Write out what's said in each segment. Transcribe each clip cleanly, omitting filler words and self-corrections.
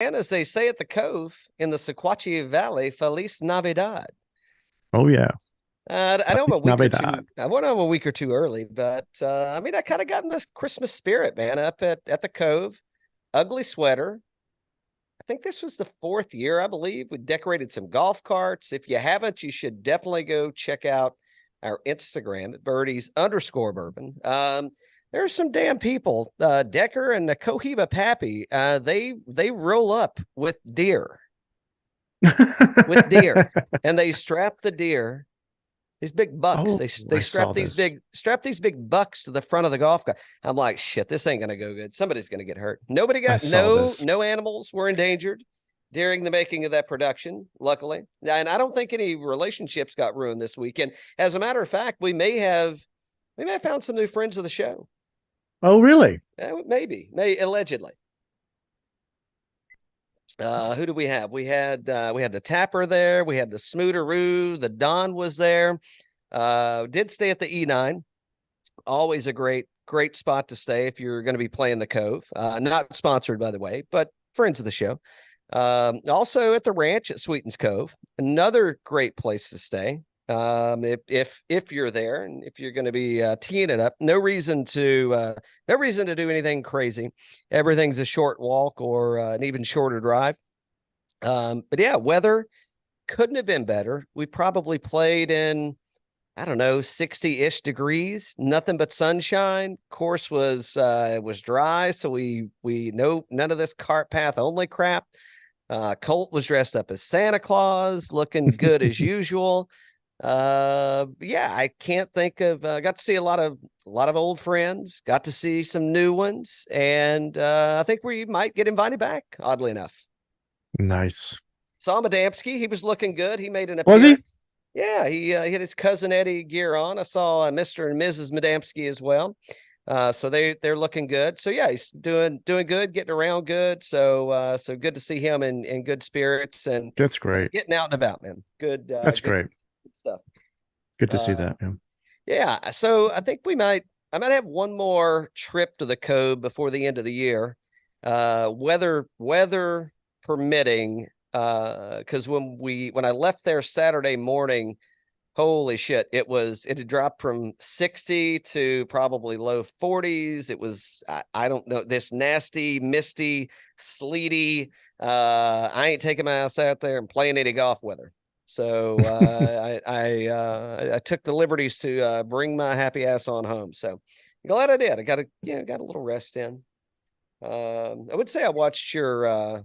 And as they say at the Cove in the Sequatchie Valley, Feliz Navidad. Oh yeah, I know I'm a Feliz week or Navidad. two. I went on a week or two early, but I mean, I kind of got in this Christmas spirit, man. Up at the Cove, ugly sweater. I think this was the fourth year, I believe. We decorated some golf carts. If you haven't, you should definitely go check out our Instagram at Birdies_Bourbon. There's some damn people. Decker and the Cohiba Pappy. They roll up with deer, and they strap the deer. These big bucks. Oh, They I saw this. strap these big bucks to the front of the golf cart. I'm like, shit, this ain't gonna go good. Somebody's gonna get hurt. Nobody I got saw this. no animals were endangered during the making of that production, luckily. And I don't think any relationships got ruined this weekend. As a matter of fact, we may have found some new friends of the show. Oh, really? May allegedly. Who do we have? We had the Tapper there. We had the Smooteroo. The Don was there. Did stay at the E9. Always a great spot to stay if you're going to be playing the Cove. Not sponsored, by the way, but friends of the show. Also at the ranch at Sweetens Cove, another great place to stay. If you're there and if you're going to be teeing it up, no reason to do anything crazy. Everything's a short walk or an even shorter drive. But yeah, weather couldn't have been better. We probably played in, I don't know, 60-ish degrees, nothing but sunshine. Course was dry, so we none of this cart path only crap. Colt was dressed up as Santa Claus, looking good as usual. Yeah, I can't think of got to see a lot of old friends, got to see some new ones, and I think we might get invited back, oddly enough. Nice. Saw Adamski, he was looking good. He made an Was he? appearance. Yeah, he had his cousin Eddie gear on. I saw Mr. and Mrs. Madamski as well. So they're looking good. So yeah, he's doing good, getting around good. So good to see him in good spirits and That's great. getting out and about, man. That's Good great. stuff. Good to see Uh, that. Yeah. yeah. So I think I might have one more trip to the Cove before the end of the year. Weather permitting. Because when I left there Saturday morning, holy shit, it had dropped from 60 to probably low 40s. It was, I don't know, this nasty, misty, sleety. I ain't taking my ass out there and playing any golf weather. So I took the liberties to bring my happy ass on home. So glad I did. I got a little rest in. I would say I watched your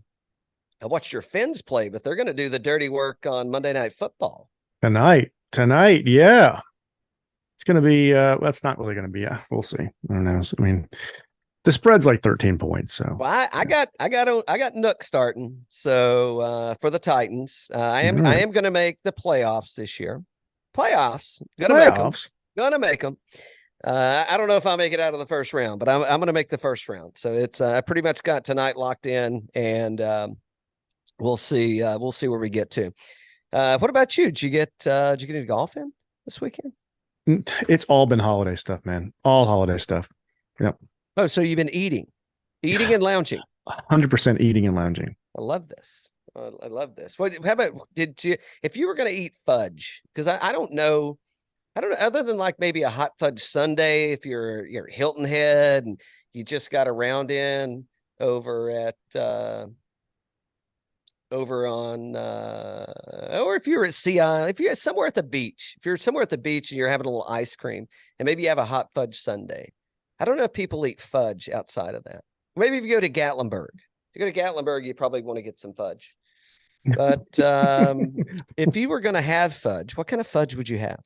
Finns play, but they're going to do the dirty work on Monday Night Football. Tonight, yeah. It's gonna be that's not really gonna be, yeah, we'll see. I don't know. I mean, the spread's like 13 points. So Well, I got Nook starting. So for the Titans, I right. am going to make the playoffs this year. Playoffs, gonna make them. Playoffs. Gonna make them. I don't know if I'll make it out of the first round, but I'm going to make the first round. So it's I pretty much got tonight locked in, and we'll see where we get to. What about you? Did you get any golf in this weekend? It's all been holiday stuff, man. All holiday stuff. Yep. Oh, so you've been eating and lounging. 100% eating and lounging. I love this. I love this. How about if you were going to eat fudge? Because I don't know, other than like maybe a hot fudge sundae, if you're Hilton Head and you just got a round in over at over on or if you're at Sea Island, if you're somewhere at the beach, and you're having a little ice cream and maybe you have a hot fudge sundae. I don't know if people eat fudge outside of that. Maybe if you go to Gatlinburg. If you go to Gatlinburg, you probably want to get some fudge. But if you were going to have fudge, what kind of fudge would you have?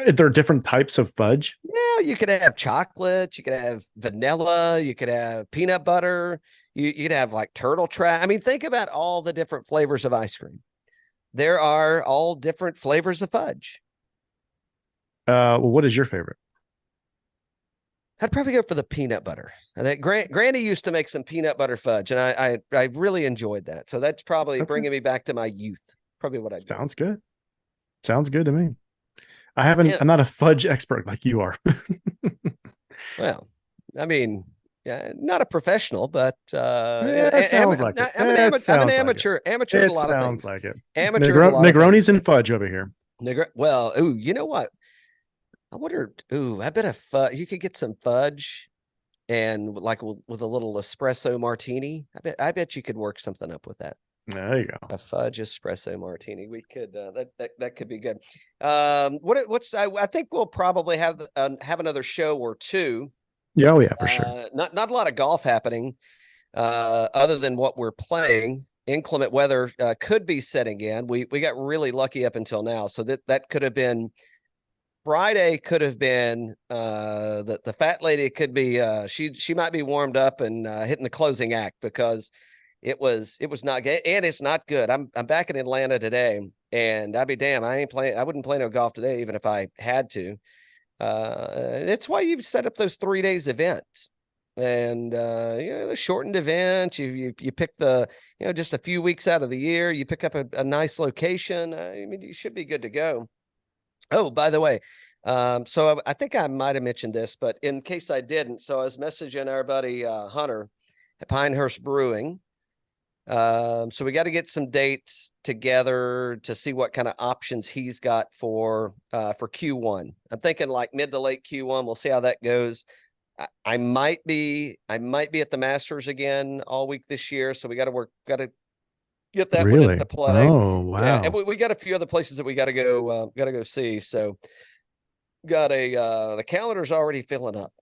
There are different types of fudge. Yeah, you could have chocolate, you could have vanilla, you could have peanut butter, you could have like turtle trap. I mean, think about all the different flavors of ice cream. There are all different flavors of fudge. Well, what is your favorite? I'd probably go for the peanut butter. I think Granny used to make some peanut butter fudge, and I really enjoyed that. So that's probably Okay. bringing me back to my youth. Probably what I do. Sounds good. Sounds good to me. I haven't. Yeah. I'm not a fudge expert like you are. Well, I mean, not a professional, but That sounds like it. I'm an amateur. Amateur at a lot of things. Sounds like it. Amateur at a lot of Negronis and fudge over here. Well, ooh, you know what? I wonder. Ooh, I bet you could get some fudge, and like with a little espresso martini. I bet you could work something up with that. There you go. A fudge espresso martini. We could that could be good. I think we'll probably have another show or two. Yeah, oh yeah, for sure. Not a lot of golf happening, other than what we're playing. Inclement weather could be setting in. We got really lucky up until now, so that could have been Friday. Could have been the fat lady. Could be she might be warmed up and hitting the closing act, because it was not good, and it's not good. I'm back in Atlanta today, and I'd be damn, I wouldn't play no golf today, even if I had to. That's why you set up those 3 days events, and the shortened event. You pick just a few weeks out of the year. You pick up a nice location. I mean, you should be good to go. Oh, by the way, so I think I might have mentioned this, but in case I didn't, so I was messaging our buddy Hunter at Pinehurst Brewing. So we got to get some dates together to see what kind of options he's got for Q1. I'm thinking like mid to late Q1. We'll see how that goes. I might be at the Masters again all week this year, so we got to get that one into play. Oh wow! Yeah, and we got a few other places that we got to go see. So the calendar's already filling up.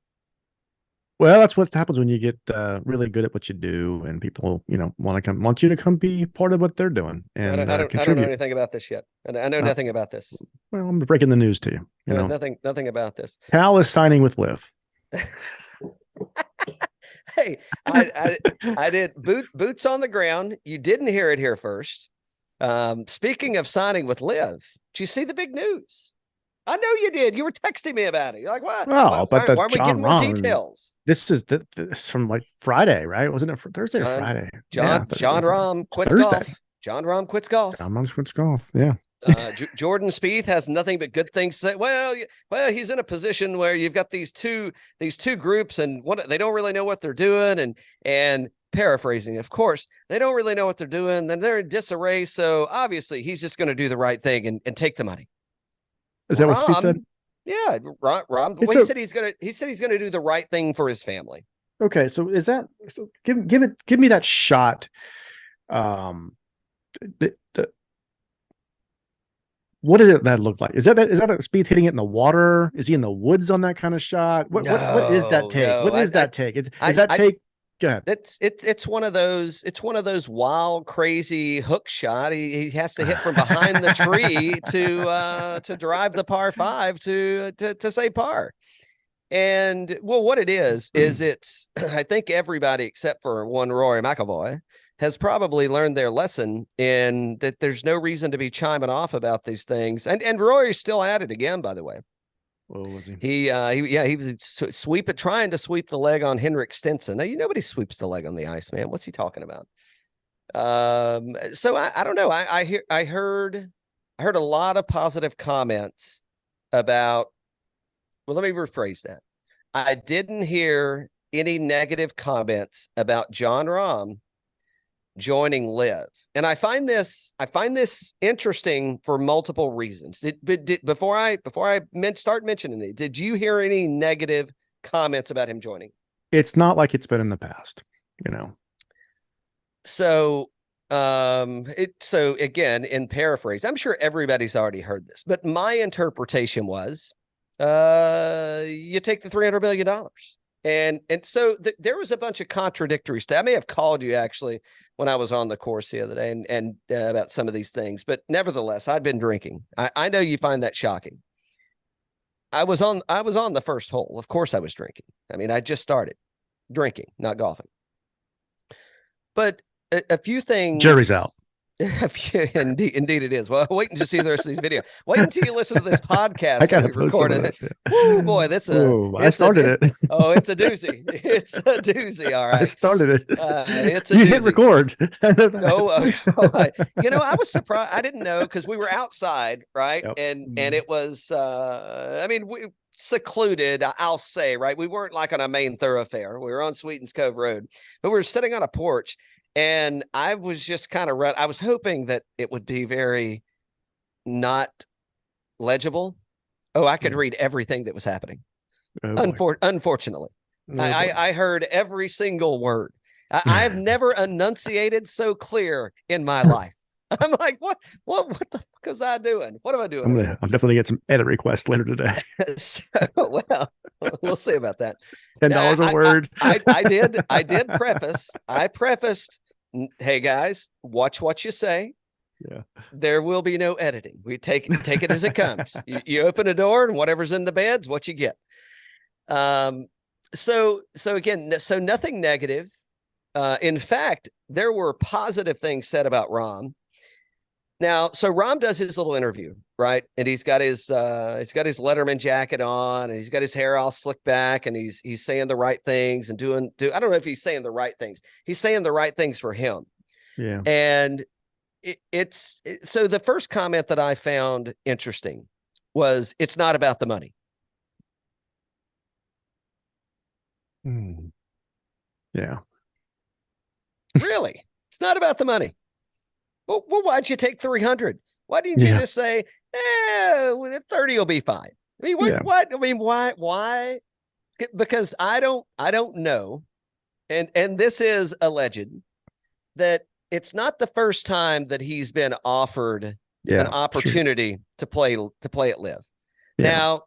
Well, that's what happens when you get really good at what you do, and people, want you to come be part of what they're doing. And I don't know anything about this yet. And I know nothing about this. Well, I'm breaking the news to you. Nothing about this. Cal is signing with LIV. Hey, I did boots on the ground. You didn't hear it here first. Speaking of signing with LIV, did you see the big news? I know you did. You were texting me about it. You're like, what? Well, why are we getting more details? This is from like Friday, right? Wasn't it Thursday or Friday? Jon Rahm quits golf. Jon Rahm quits golf. Jon Rahm quits golf. Yeah. Jordan Spieth has nothing but good things to say. Well, he's in a position where you've got these two groups, and they don't really know what they're doing, and paraphrasing, of course, they don't really know what they're doing. Then they're in disarray. So obviously, he's just going to do the right thing and take the money. Is that what Spieth said? Yeah, Rahm. Well, he said he's gonna do the right thing for his family. Okay, so give me that shot. What does that look like? Is that a Spieth hitting it in the water? Is he in the woods on that kind of shot? What is that take? No, what is that take? Is that take? Go ahead. It's one of those wild, crazy hook shot. He has to hit from behind the tree to drive the par 5 to say par. And well, what it is it's I think everybody except for one Rory McIlroy has probably learned their lesson in that there's no reason to be chiming off about these things. And Rory's still at it again, by the way. What was he? He was trying to sweep the leg on Henrik Stenson. Now, nobody sweeps the leg on the ice, man. What's he talking about? So I don't know. I heard a lot of positive comments about. Well, let me rephrase that. I didn't hear any negative comments about Jon Rahm joining LIV, and I find this interesting for multiple reasons. Before I start mentioning it, did you hear any negative comments about him joining? It's not like it's been in the past, So so again, in paraphrase, I'm sure everybody's already heard this, but my interpretation was you take the $300 million. And so there was a bunch of contradictory stuff. I may have called you actually when I was on the course the other day and about some of these things, but nevertheless, I'd been drinking. I know you find that shocking. I was on the first hole. Of course I was drinking. I mean, I just started drinking, not golfing. But a few things. Jury's out. Indeed it is. Well, wait until you see the rest of these videos. Wait until you listen to this podcast. I gotta post some of it. Oh boy, I started it. Oh, it's a doozy. It's a doozy. All right. I started it. It's a you doozy. hit record. I was surprised. I didn't know because we were outside, right? Yep. And it was secluded, I'll say, right? We weren't like on a main thoroughfare. We were on Sweetens Cove Road, but we were sitting on a porch, and I was just kind of I was hoping that it would be very not legible. Oh, I could read everything that was happening. Unfortunately, I heard every single word. I've never enunciated so clear in my life. I'm like, what the fuck is I doing? What am I doing? I'm definitely get some edit requests later today. So, well, we'll see about that. $10 a word. I did preface. I prefaced, hey guys, watch what you say. Yeah. There will be no editing. We take it as it comes. You open a door, and whatever's in the bed's what you get. So again, so nothing negative. In fact, there were positive things said about Rahm. Now, so Rahm does his little interview, right? And he's got his Letterman jacket on, and he's got his hair all slicked back, and he's saying the right things and doing. I don't know if he's saying the right things. He's saying the right things for him. Yeah. And so the first comment that I found interesting was, it's not about the money. Yeah. Really? It's not about the money. Well, why'd you take 300? Why didn't you just say, 30 will be fine? I mean, what? I mean, why? Because I don't know. And this is alleged that it's not the first time that he's been offered an opportunity to play at LIV. Yeah. Now,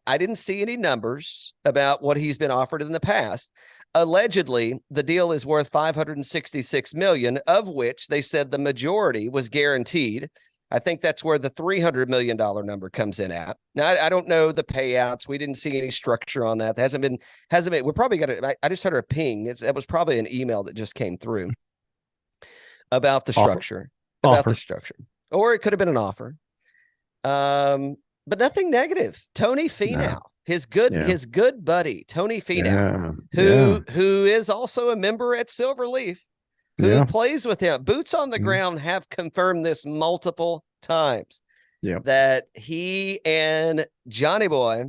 I didn't see any numbers about what he's been offered in the past. Allegedly, the deal is worth $566 million, of which they said the majority was guaranteed. I think that's where the $300 million number comes in at. Now, I don't know the payouts. We didn't see any structure on that. Hasn't been. We're probably gonna. I just heard a ping. That was probably an email that just came through about the structure. Or it could have been an offer. But nothing negative. Tony Finau, his good buddy, Tony Finau, who is also a member at Silverleaf, who plays with him. Boots on the ground have confirmed this multiple times. That he and Johnny Boy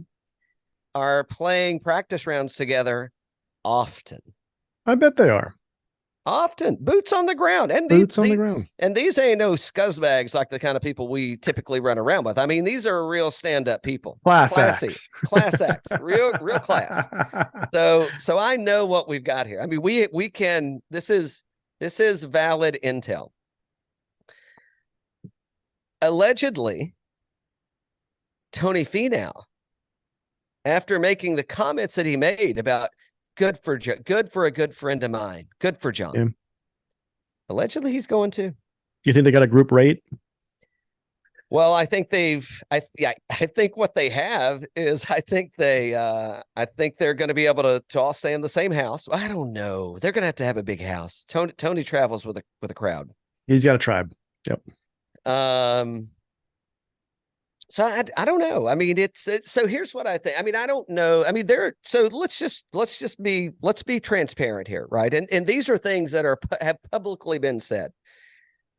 are playing practice rounds together often. I bet they are. Often. Boots on the ground. And boots on the ground. And these ain't no scuzzbags like the kind of people we typically run around with. I mean, these are real stand-up people. Class acts. Real class. So I know what we've got here. I mean, we can, this is valid intel. Allegedly, Tony Finau, after making the comments that he made about good for a good friend of mine, good for John. Yeah. Allegedly, he's going to. You think they got a group rate? Well, I think I think what they have is I think they're going to be able to all stay in the same house. I don't know. They're going to have a big house. Tony travels with a crowd. He's got a tribe. Yep. So I don't know. I mean, so here's what I think. I mean, I don't know. I mean, let's be transparent here, right? And these are things that have publicly been said.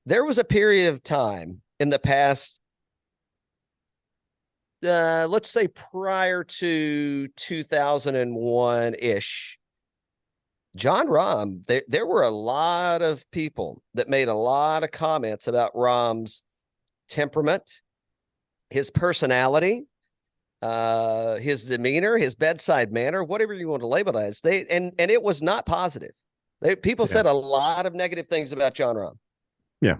There was a period of time in the past, let's say prior to 2001-ish, Jon Rahm, there were a lot of people that made a lot of comments about Rahm's temperament, his personality, his demeanor, his bedside manner, whatever you want to label it as. And it was not positive. People said a lot of negative things about Jon Rahm. Yeah.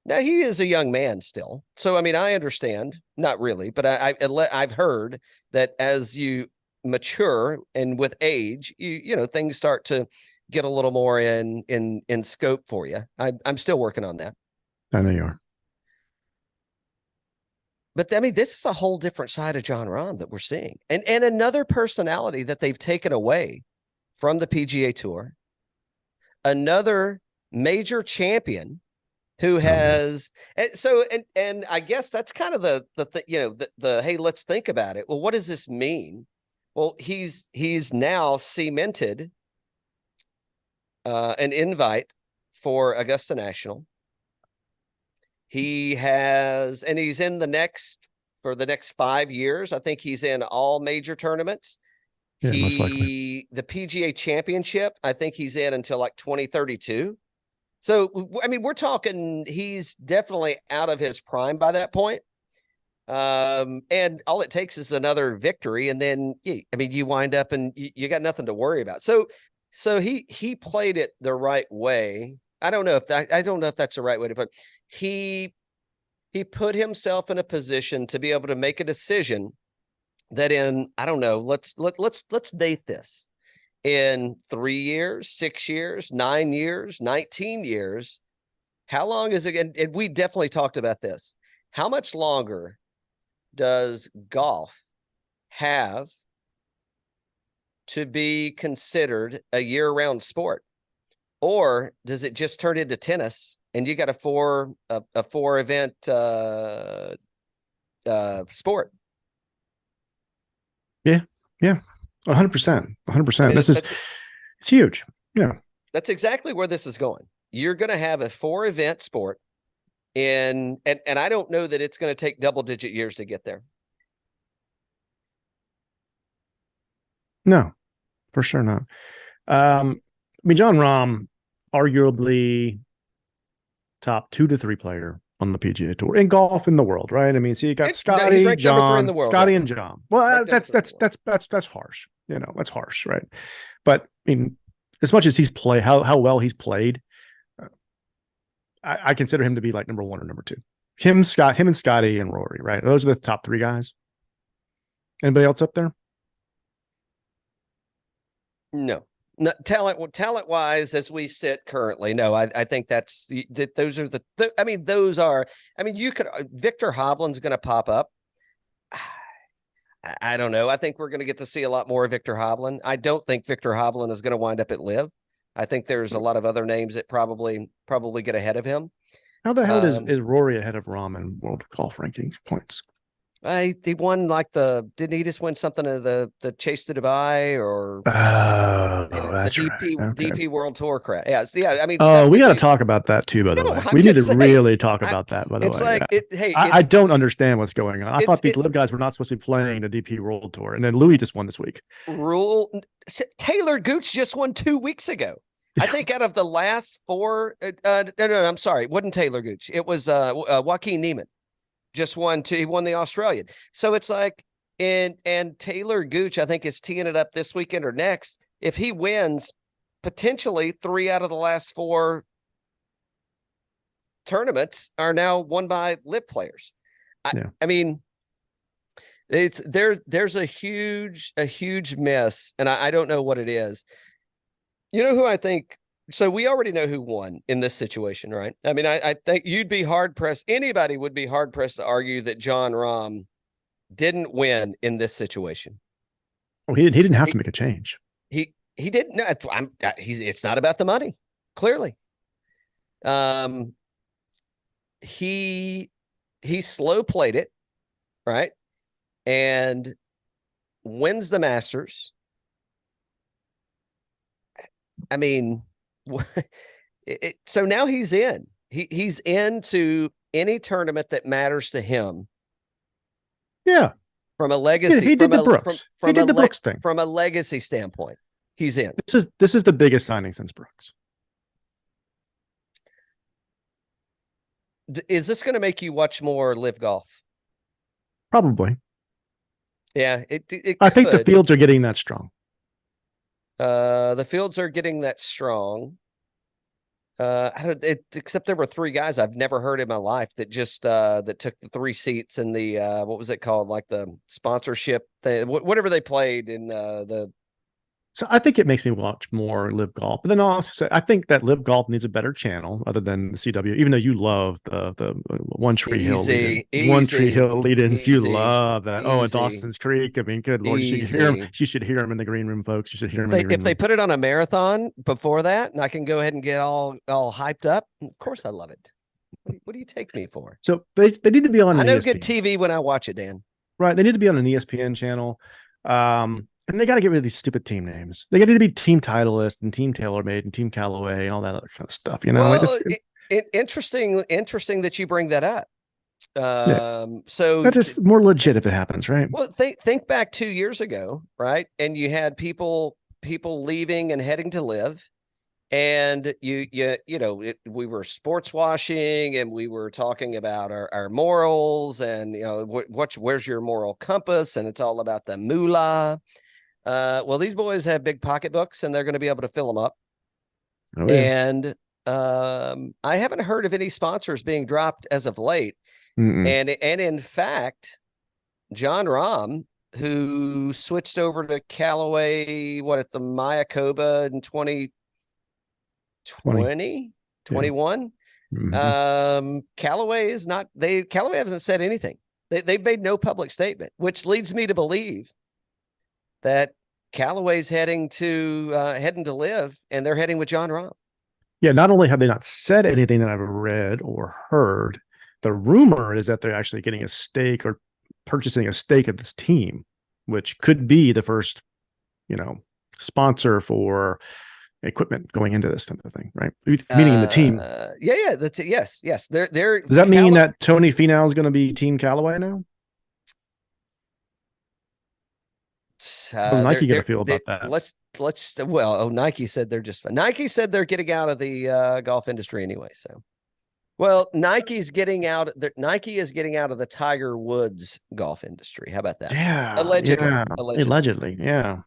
Now, he is a young man still. So, I mean, I understand. Not really, but I've heard that as you mature and with age, you know, things start to get a little more in scope for you. I'm still working on that. I know you are. But I mean, this is a whole different side of Jon Rahm that we're seeing, and another personality that they've taken away from the PGA Tour, another major champion who has, and I guess that's kind of the hey, let's think about it. Well, what does this mean? Well, he's now cemented an invite for Augusta National. He has, and he's in the next for the next 5 years. I think he's in all major tournaments. Yeah, most likely. The PGA Championship, I think he's in until like 2032. So, I mean, we're talking he's definitely out of his prime by that point. And all it takes is another victory, and then I mean, you wind up and you got nothing to worry about. So he played it the right way. I don't know if that's the right way to put it. He put himself in a position to be able to make a decision that in, I don't know, let's date this in 3 years, 6 years, 9 years, 19 years. How long is it? And we definitely talked about this. How much longer does golf have to be considered a year-round sport? Or does it just turn into tennis and you got a four event sport? Yeah. 100%. 100%. It's huge. Yeah. That's exactly where this is going. You're going to have a 4 event sport, and I don't know that it's going to take double-digit years to get there. No, for sure not. I mean, Jon Rahm, arguably top 2 to 3 player on the PGA Tour in golf in the world, right? I mean, so you got Scotty, John, in the world, Scotty, and John. Well, that's harsh. You know, that's harsh, right? But I mean, as much as he's played, how well he's played, I consider him to be like number 1 or number 2. Him and Scotty and Rory, right? Those are the top 3 guys. Anybody else up there? No. Talent wise, as we sit currently, no, I think those are I mean, you could, Victor Hovland's going to pop up. I don't know. I think we're going to get to see a lot more of Victor Hovland. I don't think Victor Hovland is going to wind up at LIV. I think there's a lot of other names that probably get ahead of him. How the hell is Rory ahead of Rahm in world golf ranking points? He won didn't he just win something of the Chase to Dubai or that's the right. Okay. DP World Tour crap? Yeah. I mean, we got to talk about that too. By the way, we need to really talk about that. By the way, it's like I don't understand what's going on. I thought these LIV guys were not supposed to be playing the DP World Tour, and then Louis just won this week. Taylor Gooch just won 2 weeks ago. I think out of the last 4, no, I'm sorry, it wasn't Taylor Gooch. It was Joaquin Niemann. Just won he won the Australian. So it's like, and Taylor Gooch, I think, is teeing it up this weekend or next. If he wins, potentially 3 out of the last 4 tournaments are now won by LIV players. I mean, there's a huge mess, and I don't know what it is. You know who I think? So we already know who won in this situation, right? I mean, I think you'd be hard-pressed. Anybody would be hard-pressed to argue that Jon Rahm didn't win in this situation. Well, he didn't have to make a change. He didn't. No, it's not about the money, clearly. He slow played it, right? And wins the Masters. I mean, so now he's in. He's into any tournament that matters to him. Yeah. From a legacy, he did the Brooks. He did the Brooks thing. From a legacy standpoint, he's in. This is the biggest signing since Brooks. Is this going to make you watch more LIV Golf? Probably. Yeah, I think the fields are getting that strong. The fields are getting that strong. Except there were 3 guys I've never heard in my life that just that took the 3 seats in the what was it called, like the sponsorship thing, whatever they played in the. So I think it makes me watch more LIV Golf, but then I'll also say I think that LIV Golf needs a better channel other than the CW. Even though you love the One Tree Hill lead-ins, you love that. Oh, and Dawson's Creek. I mean, good Lord, you should hear him in the green room, folks. You should hear him. If they put it on a marathon before that, and I can go ahead and get all hyped up, of course I love it. What do you take me for? So they need to be on. I know good TV when I watch it, Dan. Right, they need to be on an ESPN channel. And they got to get rid of these stupid team names. They got to be Team Titleist and Team TaylorMade and Team Callaway and all that other kind of stuff. You know, well, interesting that you bring that up. So That's just more legit if it happens, right? well, think back 2 years ago, right? And you had people leaving and heading to live, and we were sports washing, and we were talking about our morals, and where's your moral compass, and it's all about the moolah. Well, these boys have big pocketbooks, and they're going to be able to fill them up. Oh, yeah. And I haven't heard of any sponsors being dropped as of late. Mm-mm. And in fact, Jon Rahm, who switched over to Callaway, at the Mayakoba in 2020, 21. Mm-hmm. Callaway hasn't said anything. They've made no public statement, which leads me to believe that Callaway's heading to LIV, and they're heading with Jon Rahm. Yeah, not only have they not said anything that I've read or heard, the rumor is that they're actually getting a stake or purchasing a stake of this team, which could be the first, sponsor for equipment going into this type of thing, right? Meaning the team. Yeah. Yes. They're. Does that mean that Tony Finau is going to be Team Callaway now? How's Nike going to feel about that? Nike said they're just fine. Nike said they're getting out of the golf industry anyway. So, Nike is getting out of the Tiger Woods golf industry. How about that? Yeah, allegedly. Yeah.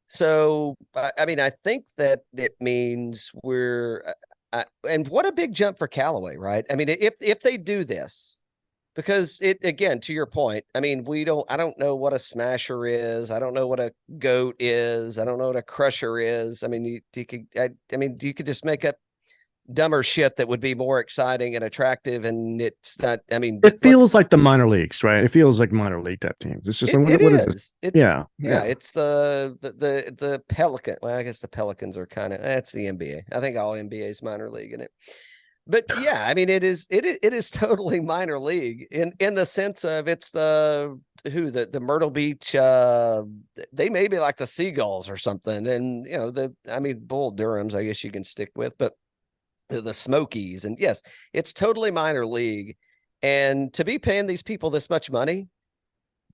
So, I think that it means and what a big jump for Callaway, right? I mean, if they do this, because again, to your point, I don't know what a smasher is. I don't know what a goat is. I don't know what a crusher is. I mean, you could just make up dumber shit that would be more exciting and attractive. And it's not, it feels like the minor leagues, right? It feels like minor league type teams. It's just what is this? Yeah. It's the Pelican. Well, I guess the Pelicans are that's the NBA. I think all NBA is minor league in it. But yeah, it is totally minor league in the sense of it's the Myrtle Beach. They may be like the Seagulls or something, and Bull Durhams, I guess you can stick with, but the Smokies, and yes, it's totally minor league. And to be paying these people this much money,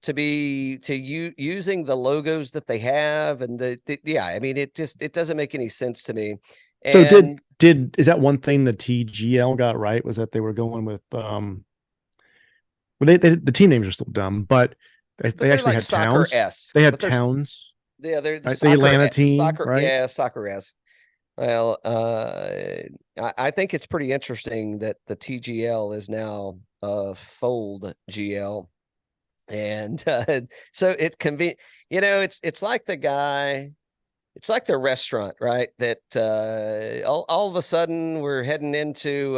using the logos that they have, and it doesn't make any sense to me. And so is that one thing the TGL got right, was that they were going with the team names are still dumb, but they actually had towns. They had towns. Yeah, they're the Atlanta team, right? Yeah, soccer-esque. Well, I think it's pretty interesting that the TGL is now Fold GL, and so it's convenient. It's like the guy. It's like the restaurant, right? That all of a sudden we're heading into,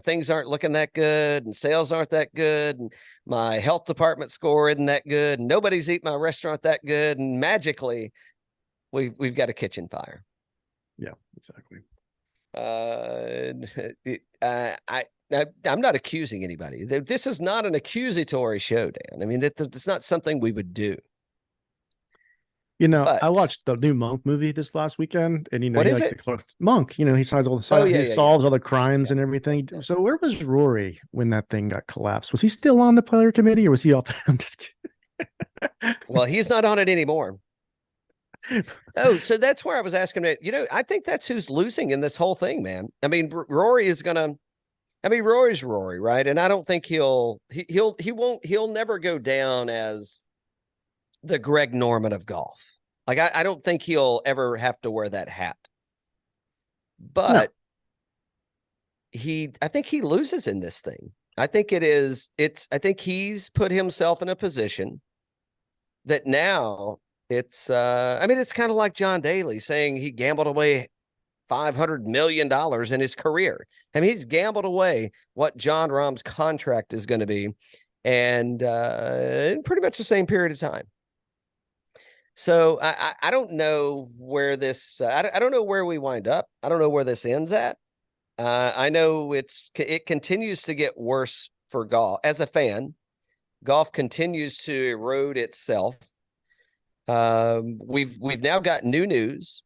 things aren't looking that good, and sales aren't that good, and my health department score isn't that good, and nobody's eating my restaurant that good, and magically we've got a kitchen fire. Yeah, exactly. I'm not accusing anybody. This is not an accusatory show, Dan. It's not something we would do. I watched the new Monk movie this last weekend, and what is it? Monk. He solves all the crimes and everything. Yeah. So where was Rory when that thing got collapsed? Was he still on the player committee, or was he off? I'm just kidding. Well, he's not on it anymore. Oh, so that's where I was asking it. I think that's who's losing in this whole thing, man. Rory is Rory's Rory, right? And I don't think he'll never go down as the Greg Norman of golf. Like, I don't think he'll ever have to wear that hat. But I think he loses in this thing. I think I think he's put himself in a position that now it's kind of like John Daly saying he gambled away $500 million in his career. He's gambled away what Jon Rahm's contract is going to be, and in pretty much the same period of time. So I don't know where this. I don't know where we wind up. I don't know where this ends at. I know it continues to get worse for golf. As a fan, golf continues to erode itself. We've now got new news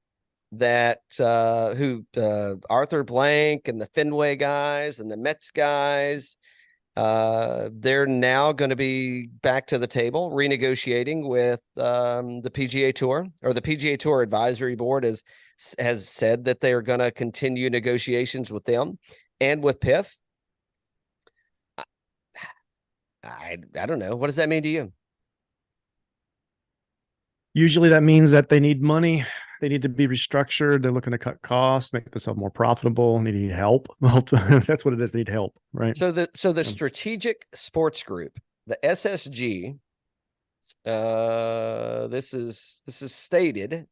that Arthur Blank and the Fenway guys and the Mets guys They're now going to be back to the table renegotiating with the PGA Tour, or the PGA Tour Advisory Board has said that they're going to continue negotiations with them and with PIF. I don't know. What does that mean to you? Usually that means that they need money. They need to be restructured. They're looking to cut costs, make themselves more profitable. They need help. That's what it is. They need help, right? So the Strategic Sports Group, the SSG, this is stated.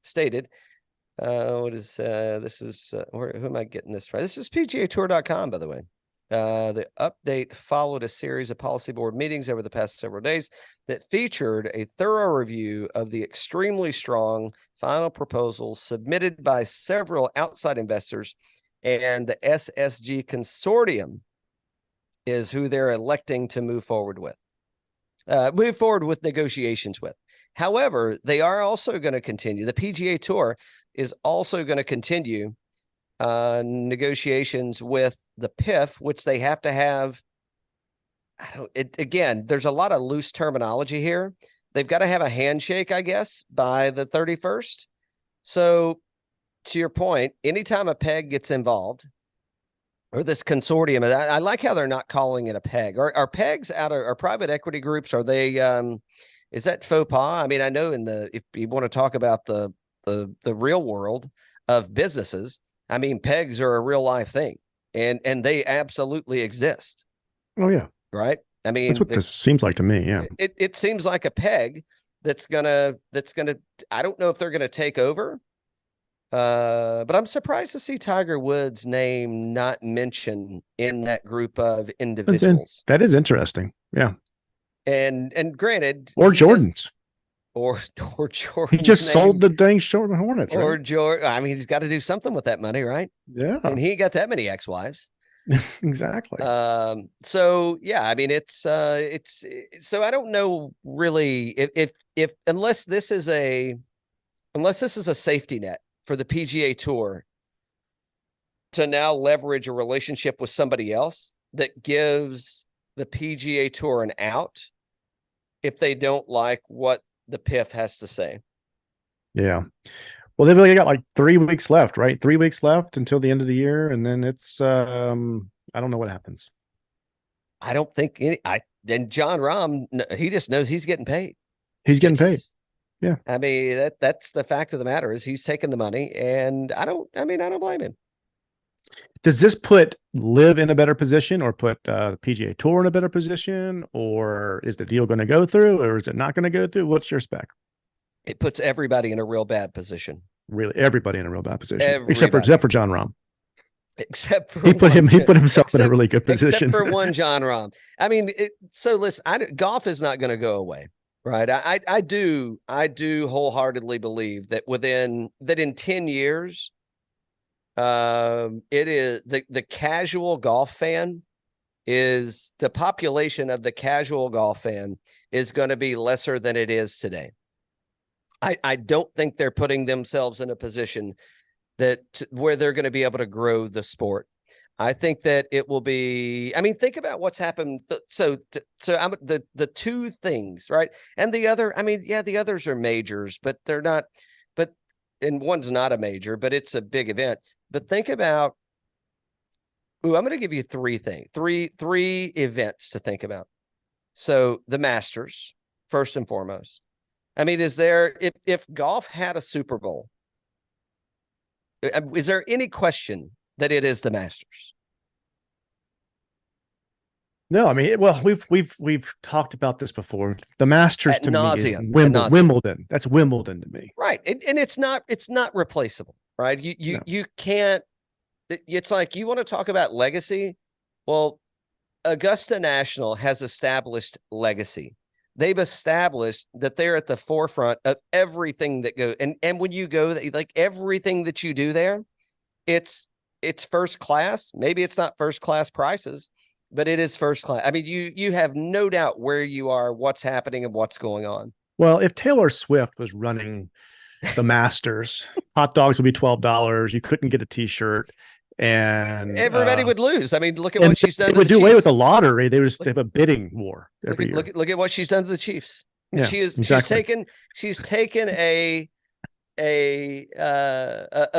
What is this is who am I getting this from? This is PGAtour.com, by the way. The update followed a series of policy board meetings over the past several days that featured a thorough review of the extremely strong final proposals submitted by several outside investors, and the SSG consortium is who they're electing to move forward with negotiations with. However, they are also going to continue. The PGA Tour is also going to continue negotiations with the PIF, which they have to have. Again, there's a lot of loose terminology here. They've got to have a handshake, I guess, by the 31st. So to your point, anytime a PEG gets involved, or this consortium, I like how they're not calling it a PEG. Are PEGs are private equity groups? Are they, is that faux pas? I mean, I know if you want to talk about the real world of businesses, I mean, PEGs are a real life thing, and they absolutely exist. Oh yeah. Right. I mean, that's what this seems like to me. Yeah. It seems like a PEG that's gonna, I don't know if they're gonna take over. But I'm surprised to see Tiger Woods' name not mentioned in that group of individuals. That is interesting. Yeah. And granted, or Jordan's. Or Jordan. He just sold the dang Jordan Hornets. Or right? Jordan. I mean, he's got to do something with that money, right? Yeah. And he ain't got that many ex-wives. Exactly. So yeah, I mean, it's so I don't know really if unless this is a safety net for the PGA Tour to now leverage a relationship with somebody else that gives the PGA Tour an out if they don't like what the PIF has to say. Yeah. Well, they've only got like 3 weeks left, right? 3 weeks left until the end of the year. And then it's, I don't know what happens. I don't think and Jon Rahm, he just knows he's getting paid. He's getting paid. Yeah. I mean, that's the fact of the matter is he's taking the money, and I don't blame him. Does this put LIV in a better position, or put the PGA Tour in a better position, or is the deal going to go through, or is it not going to go through? What's your spec? It puts everybody in a real bad position. Really, everybody in a real bad position, except for Jon Rahm. Except for he put himself in a really good position. Except for one Jon Rahm. I mean, so listen, golf is not going to go away, right? I do wholeheartedly believe that in 10 years, it is the casual golf fan is the population of the casual golf fan is going to be lesser than it is today. I don't think they're putting themselves in a position where they're going to be able to grow the sport. I think that it will be, I mean, think about what's happened. So I'm the two things, right? And the other, I mean, yeah, the others are majors, but they're not, and one's not a major, but it's a big event. But think about, I'm going to give you three events to think about. So the Masters, first and foremost. I mean, if golf had a Super Bowl, is there any question that it is the Masters? No, I mean, well, we've talked about this before. The Masters to me is Wimbledon. That's Wimbledon to me, right? And it's not replaceable, right? You can't. It's like you want to talk about legacy. Well, Augusta National has established legacy. They've established that they're at the forefront of everything that goes. And when you go, like everything that you do there, it's first class. Maybe it's not first class prices, but it is first class. I mean, you have no doubt where you are, what's happening, and what's going on. Well, if Taylor Swift was running the Masters, hot dogs would be $12. You couldn't get a T-shirt. and everybody would lose. I mean, look at and what she's done. They would to the do away with Chiefs. the lottery. They would just have a bidding war every year. Look at what she's done to the Chiefs. Yeah, She's exactly. she's taken a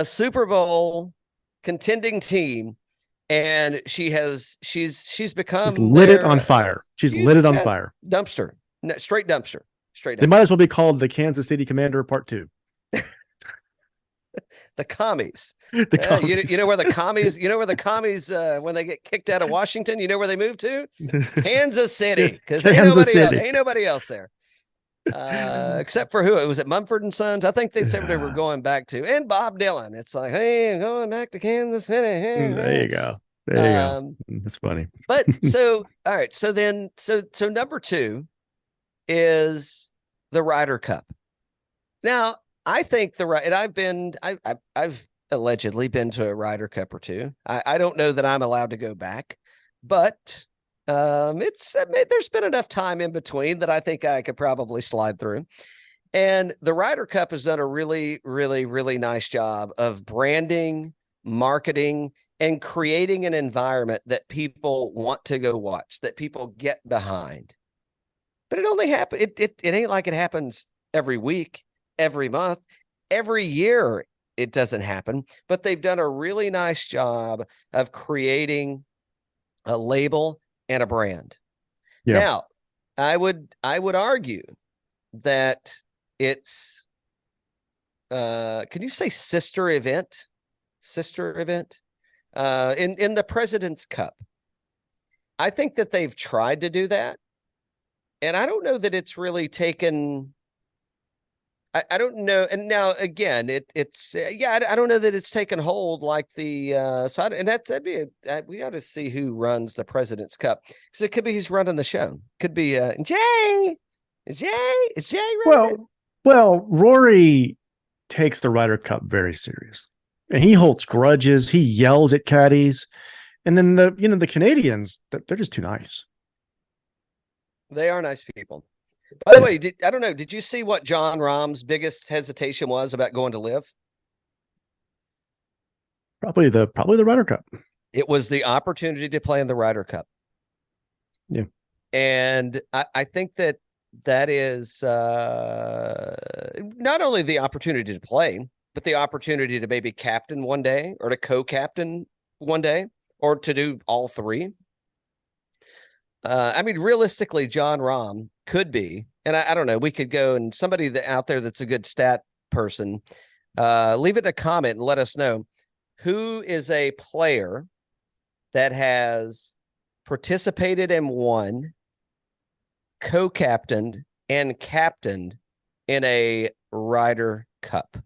Super Bowl contending team, and she's become She's lit it their on fire. She's lit it on fire. Dumpster, straight dumpster, straight. They might as well be called the Kansas City Commander Part 2. The commies. The commies. You know where the commies when they get kicked out of Washington, you know where they move to? Kansas City, because ain't nobody else there. Except for who? It was at Mumford and Sons. I think they said they were going back to, and Bob Dylan. It's like, hey, I'm going back to Kansas City. There you go. There you go. That's funny. But so all right, so then so number 2 is the Ryder Cup. Now, I think I've allegedly been to a Ryder Cup or two. I don't know that I'm allowed to go back, but there's been enough time in between that I think I could probably slide through. And the Ryder Cup has done a really, really, really nice job of branding, marketing, and creating an environment that people want to go watch, that people get behind. But it only happens. It ain't like it happens every week, every month, every year. It doesn't happen, but they've done a really nice job of creating a label and a brand. Yeah. Now, I would argue that it's can you say sister event in the President's Cup. I think that they've tried to do that, and I don't know that it's really taken. I don't know. And now again, I don't know that it's taken hold like the that'd be we ought to see who runs the President's Cup, because it could be who's running the show. Could be Jay. Is Jay running? Well, Rory takes the Ryder Cup very serious, and he holds grudges. He yells at caddies, and then the Canadians, they're just too nice. They are nice people. By the way, I don't know. Did you see what Jon Rahm's biggest hesitation was about going to LIV? Probably the Ryder Cup. It was the opportunity to play in the Ryder Cup. Yeah, and I think that is not only the opportunity to play, but the opportunity to maybe captain one day, or to co-captain one day, or to do all three. I mean, realistically, Jon Rahm could be, and I don't know, we could go, and somebody out there that's a good stat person, leave it in a comment and let us know who is a player that has participated and won, co-captained, and captained in a Ryder Cup,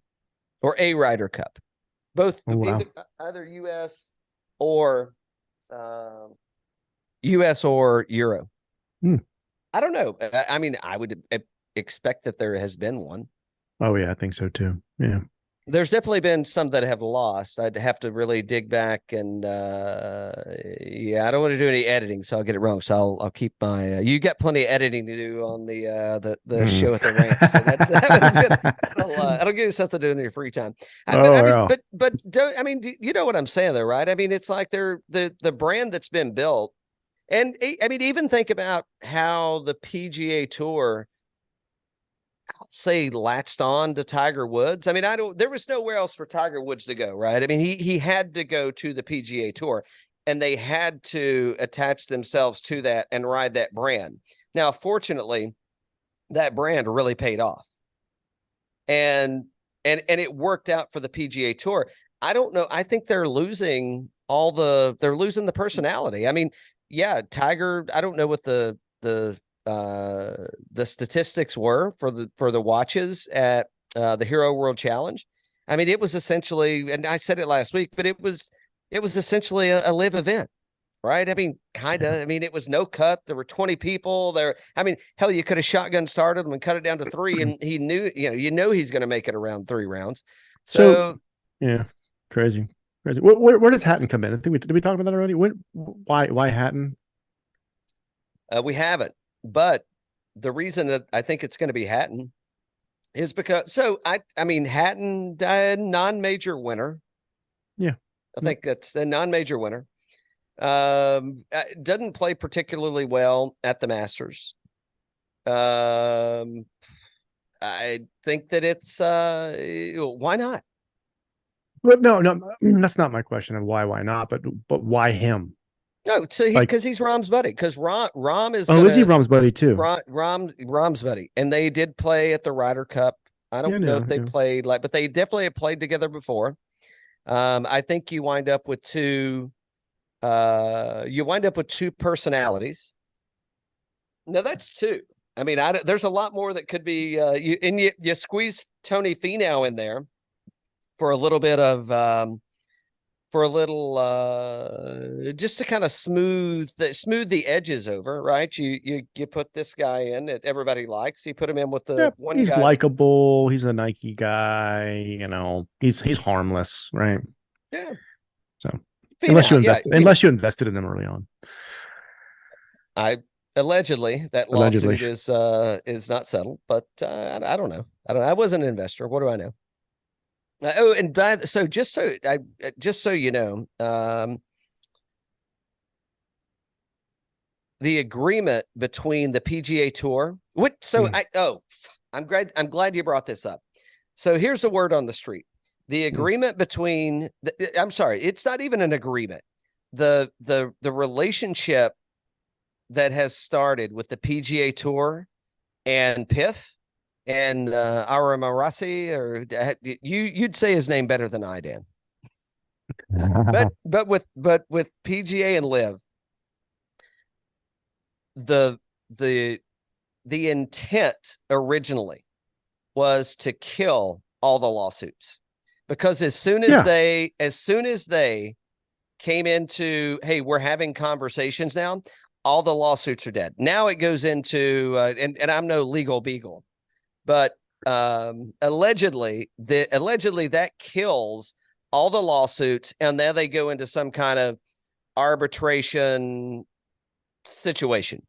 or a Ryder Cup, both either U.S. or Euro. I don't know. I mean, I would expect that there has been one. Oh yeah, I think so too. Yeah. There's definitely been some that have lost. I'd have to really dig back, and I don't want to do any editing, so I'll get it wrong. So I'll keep my. You got plenty of editing to do on the show at the ranch, so that's good. It'll give you something to do in your free time. But don't. I mean, you know what I'm saying, though, right? I mean, it's like they're the brand that's been built, and I mean, even think about how the PGA Tour, I'll say, latched on to Tiger Woods. I mean, there was nowhere else for Tiger Woods to go, right? I mean, he had to go to the PGA Tour, and they had to attach themselves to that and ride that brand. Now, fortunately, that brand really paid off, and it worked out for the PGA Tour. I don't know. I think they're losing the personality. I mean, yeah, Tiger, I don't know what the statistics were for the watches at the Hero World Challenge. I mean, it was essentially, and I said it last week, but it was essentially a LIV event, right? I mean, kind of. I mean, it was no cut. There were 20 people there. I mean, hell, you could have shotgun started them and cut it down to 3, and he knew, he's going to make it around 3 rounds. So yeah, crazy. Where does Hatton come in? I think did we talk about that already? Why Hatton? We haven't. But the reason that I think it's going to be Hatton is because, I mean, Hatton, non-major winner. Yeah. I think that's a non-major winner. Doesn't play particularly well at the Masters. I think that it's why not? But no, that's not my question of why not, but why him? No, so because he's Rahm's buddy. Because Rahm is is he Rahm's buddy too? Rahm's buddy, and they did play at the Ryder Cup. I don't know if they played but they definitely have played together before. I think you wind up with two personalities. No, that's two. I mean, there's a lot more that could be. You squeeze Tony Finau in there for a little bit of just to kind of smooth the edges over, right? You put this guy in that everybody likes. You put him in with the one. He's likable. He's a Nike guy. You know, he's harmless, right? Yeah. So unless you invested in him early on, allegedly that lawsuit is not settled, but I don't know. I wasn't an investor. What do I know? Just so you know, the agreement between the PGA Tour. I'm glad you brought this up. So here's the word on the street. The agreement between I'm sorry, it's not even an agreement. The relationship that has started with the PGA Tour and PIF and Aramarasi, or you'd say his name better than I did. but with PGA and LIV, the intent originally was to kill all the lawsuits, because as soon as they came into, hey, we're having conversations now, all the lawsuits are dead. Now it goes into and I'm no legal beagle, but allegedly that kills all the lawsuits, and now they go into some kind of arbitration situation.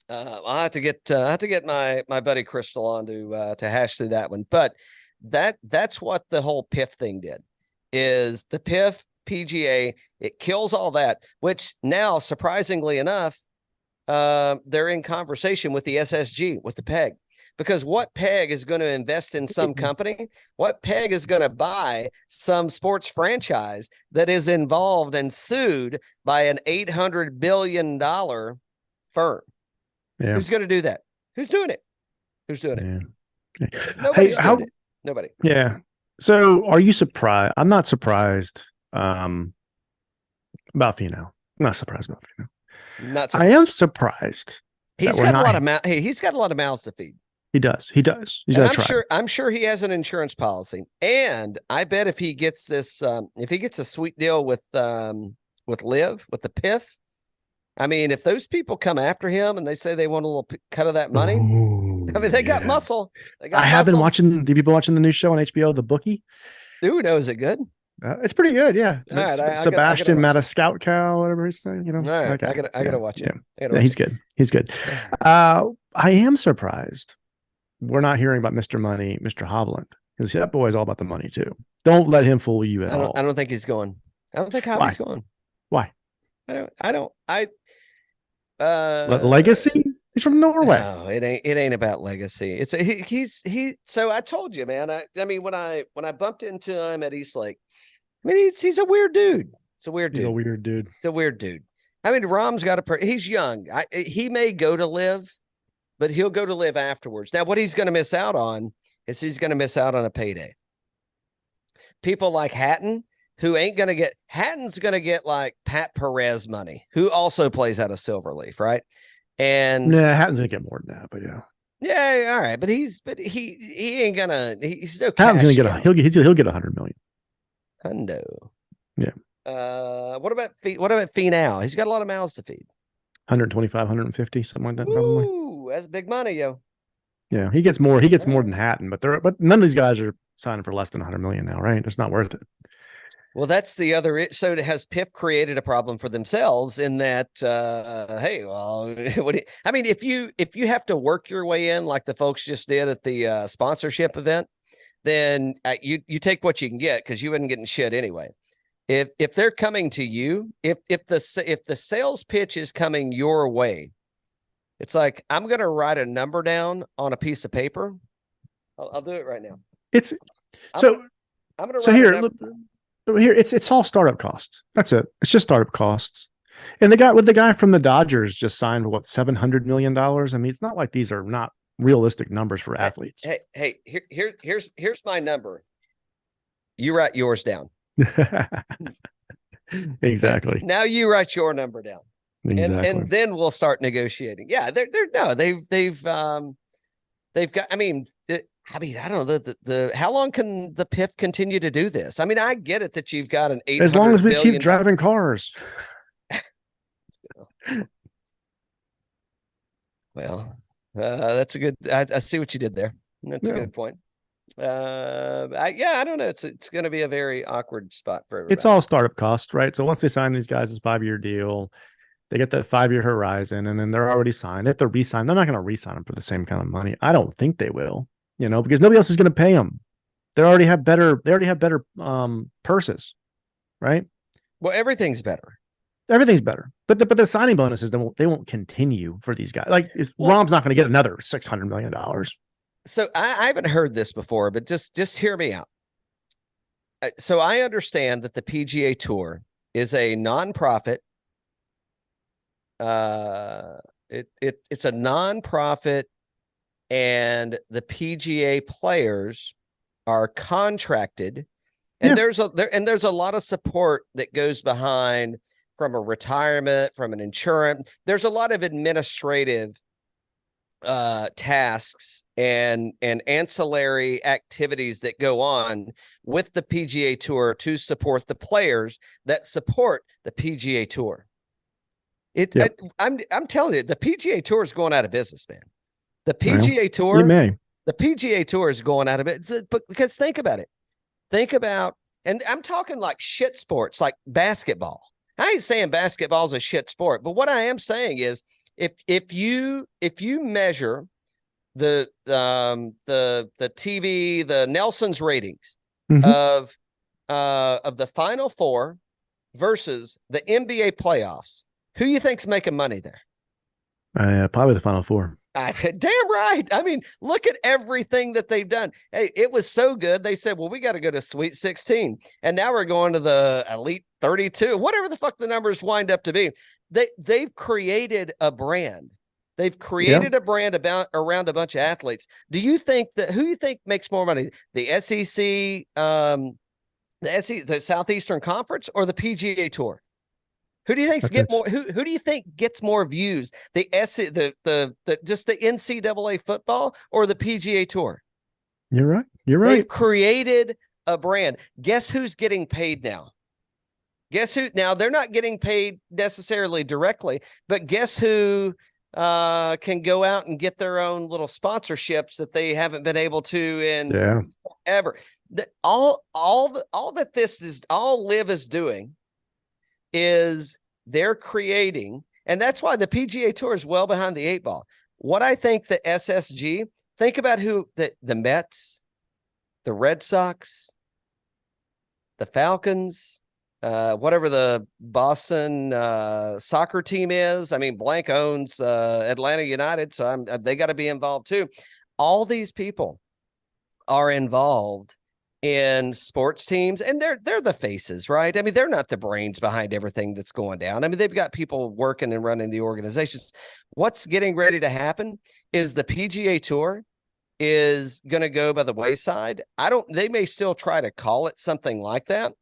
I'll have to get my buddy Crystal on to hash through that one. But that's what the whole PIF thing did, is the PIF PGA, it kills all that, which now, surprisingly enough, they're in conversation with the SSG, with the PEG, because what PEG is going to invest in some company, what PEG is going to buy some sports franchise that is involved and sued by an $800 billion firm. Yeah. Who's going to do that? Who's doing it? Nobody's doing it. Nobody. Yeah. So are you surprised? I'm not surprised about Finau. I'm not surprised about Finau. I am surprised. He's got a lot of mouths to feed. He does. He's I'm sure he has an insurance policy, and I bet if he gets this, if he gets a sweet deal with LIV, with the PIF, I mean, if those people come after him and they say they want a little cut of that money, I mean, they got muscle. I have been watching. Have you been watching the new show on HBO, The Bookie? Who knows? Is it good? It's pretty good. Yeah. Right, Sebastian Maniscalco, whatever he's saying. You know. All right. I gotta watch it. Yeah, he's good. He's good. I am surprised we're not hearing about Mr. Money, Mr. Hovland, because that boy's all about the money too. Don't let him fool you at all. I don't think he's going. I don't think Hovland's going. Why? Legacy? He's from Norway. No, it ain't about legacy. It's so I told you, man. I mean, when I bumped into him at Eastlake, I mean, he's a weird dude. He's a weird dude. I mean, Rahm's he's young. He may go to LIV, but he'll go to LIV afterwards. Now, what he's going to miss out on is he's going to miss out on a payday. People like Hatton, Hatton's going to get like Pat Perez money, who also plays out of Silverleaf, right? And Hatton's going to get more than that, but yeah. Yeah, all right, but he ain't gonna. He's still. Hatton's going to get he'll get $100 million. Hundo. Yeah. What about Finau? He's got a lot of mouths to feed. 125, 150, something like that. Ooh, that's big money, yo. Yeah, he gets more than Hatton, but none of these guys are signing for less than $100 million now, right? It's not worth it. Well, that's the other. So has PIF created a problem for themselves in that? Hey, well, I mean, if you have to work your way in like the folks just did at the sponsorship event, then you take what you can get, because you wasn't getting shit anyway. if they're coming to you, if the sales pitch is coming your way, it's like, I'm going to write a number down on a piece of paper. I'll do it right now. It's I'm so gonna so write here, a number. here it's all startup costs. That's it. It's just startup costs. And the guy from the Dodgers just signed what, $700 million. I mean, it's not like these are not realistic numbers for athletes. Hey, here's my number. You write yours down. Exactly. Now you write your number down. Exactly. And then we'll start negotiating. Yeah, they've got, I mean, I don't know the how long can the PIF continue to do this? I mean, I get it that you've got an $800 as long as we billion keep driving cars. Well, that's a good. I see what you did there. That's a good point. I don't know. It's going to be a very awkward spot for everybody. It's all startup costs, right? So once they sign these guys, it's a 5-year deal. They get that 5-year horizon, and then they're already signed. They have to re-sign. They're not going to re-sign them for the same kind of money. I don't think they will, because nobody else is going to pay them. They already have better purses, right? Well, everything's better. Everything's better, but the signing bonuses they won't continue for these guys. Like Rahm's not going to get another $600 million. So I haven't heard this before, but just hear me out. So I understand that the PGA Tour is a nonprofit. It's a nonprofit, and the PGA players are contracted, and there's a lot of support that goes behind, from a retirement, from an insurance. There's a lot of administrative tasks and ancillary activities that go on with the PGA Tour to support the players that support the PGA Tour. I'm telling you, the PGA Tour is going out of business, man. The PGA Tour, the PGA Tour is going out of it. But because think about it. Think about, and I'm talking like shit sports, like basketball. I ain't saying basketball is a shit sport, but what I am saying is, if you measure the TV, the Nelson's ratings of the Final Four versus the NBA playoffs, who you think's making money there? Probably the Final Four. Damn right. I mean, look at everything that they've done. Hey, it was so good. They said, well, we got to go to Sweet 16. And now we're going to the Elite 32, whatever the fuck the numbers wind up to be. They've created a brand. They've created a brand around a bunch of athletes. Who you think makes more money? The SEC, the Southeastern Conference, or the PGA Tour? Who do you think more? Who do you think gets more views? The just the NCAA football or the PGA Tour? You're right. You're right. They've created a brand. Guess who's getting paid now? Guess who? Now they're not getting paid necessarily directly, but guess who can go out and get their own little sponsorships that they haven't been able to in ever. All that LIV is doing is they're creating, and that's why the PGA Tour is well behind the 8 ball. What I think the SSG, think about who the Mets, the Red Sox, the Falcons, whatever the Boston soccer team is. I mean, Blank owns Atlanta United, so they got to be involved too. All these people are involved in sports teams, and they're the faces, right? I mean, they're not the brains behind everything that's going down. I mean, they've got people working and running the organizations. What's getting ready to happen is the PGA Tour is going to go by the wayside. They may still try to call it something like that,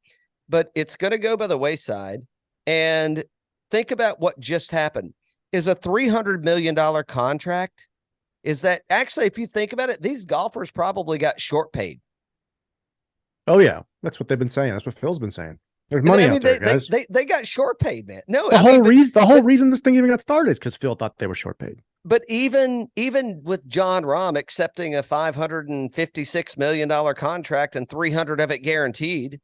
but it's going to go by the wayside. And think about what just happened. Is a $300 million contract. Is that actually, if you think about it, these golfers probably got short paid. Oh yeah, that's what they've been saying. That's what Phil's been saying. There's money out there, guys. They got short paid, man. No, the whole reason this thing even got started is because Phil thought they were short paid. But even with Jon Rahm accepting a $556 million contract and 300 of it guaranteed,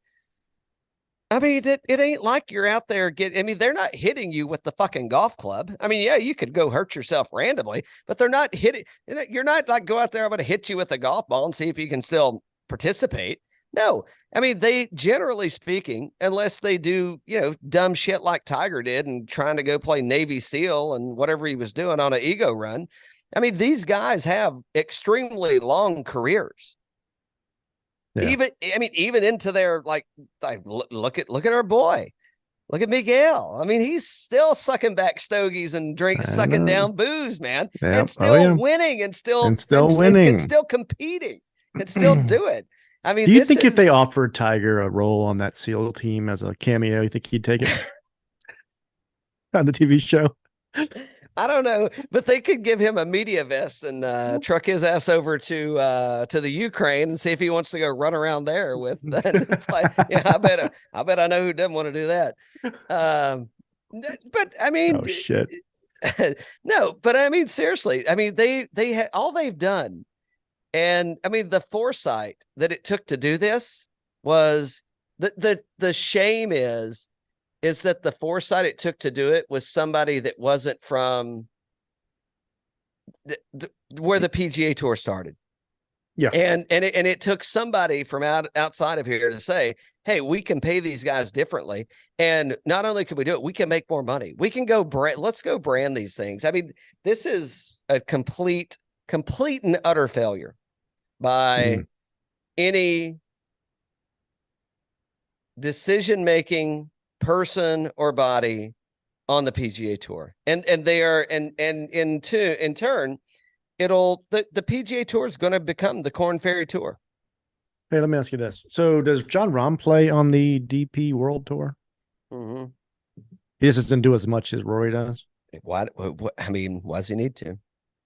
I mean, it ain't like you're out there they're not hitting you with the fucking golf club. I mean, yeah, you could go hurt yourself randomly, but they're not hitting. You're not like, go out there, I'm going to hit you with a golf ball and see if you can still participate. No, I mean, they generally speaking, unless they do, dumb shit like Tiger did and trying to go play Navy SEAL and whatever he was doing on an ego run. I mean, these guys have extremely long careers. Yeah. Even into their like look at our boy. Look at Miguel. I mean, he's still sucking back stogies and sucking down booze, man, Yeah. and still winning and still winning and still competing and still do it. I mean, do you think if they offered Tiger a role on that SEAL team as a cameo, you think he'd take it on the TV show? I don't know, but they could give him a media vest and truck his ass over to the Ukraine and see if he wants to go run around there with. Yeah, I bet I know who doesn't want to do that. But I mean, oh shit. No, but I mean, seriously, I mean, they all they've done, and I mean, the foresight that it took to do this was the shame is that the foresight it took to do it was somebody that wasn't from where the PGA Tour started. Yeah. And it took somebody from outside of here to say, hey, we can pay these guys differently. And not only can we do it, we can make more money. We can go let's go brand these things. I mean, this is a complete and utter failure by any decision-making person or body on the PGA Tour. And they are, and in turn, the PGA Tour is going to become the Korn Ferry Tour. Hey, let me ask you this. So does Jon Rahm play on the DP World Tour? Mm-hmm. He just doesn't do as much as Rory does. Why does he need to?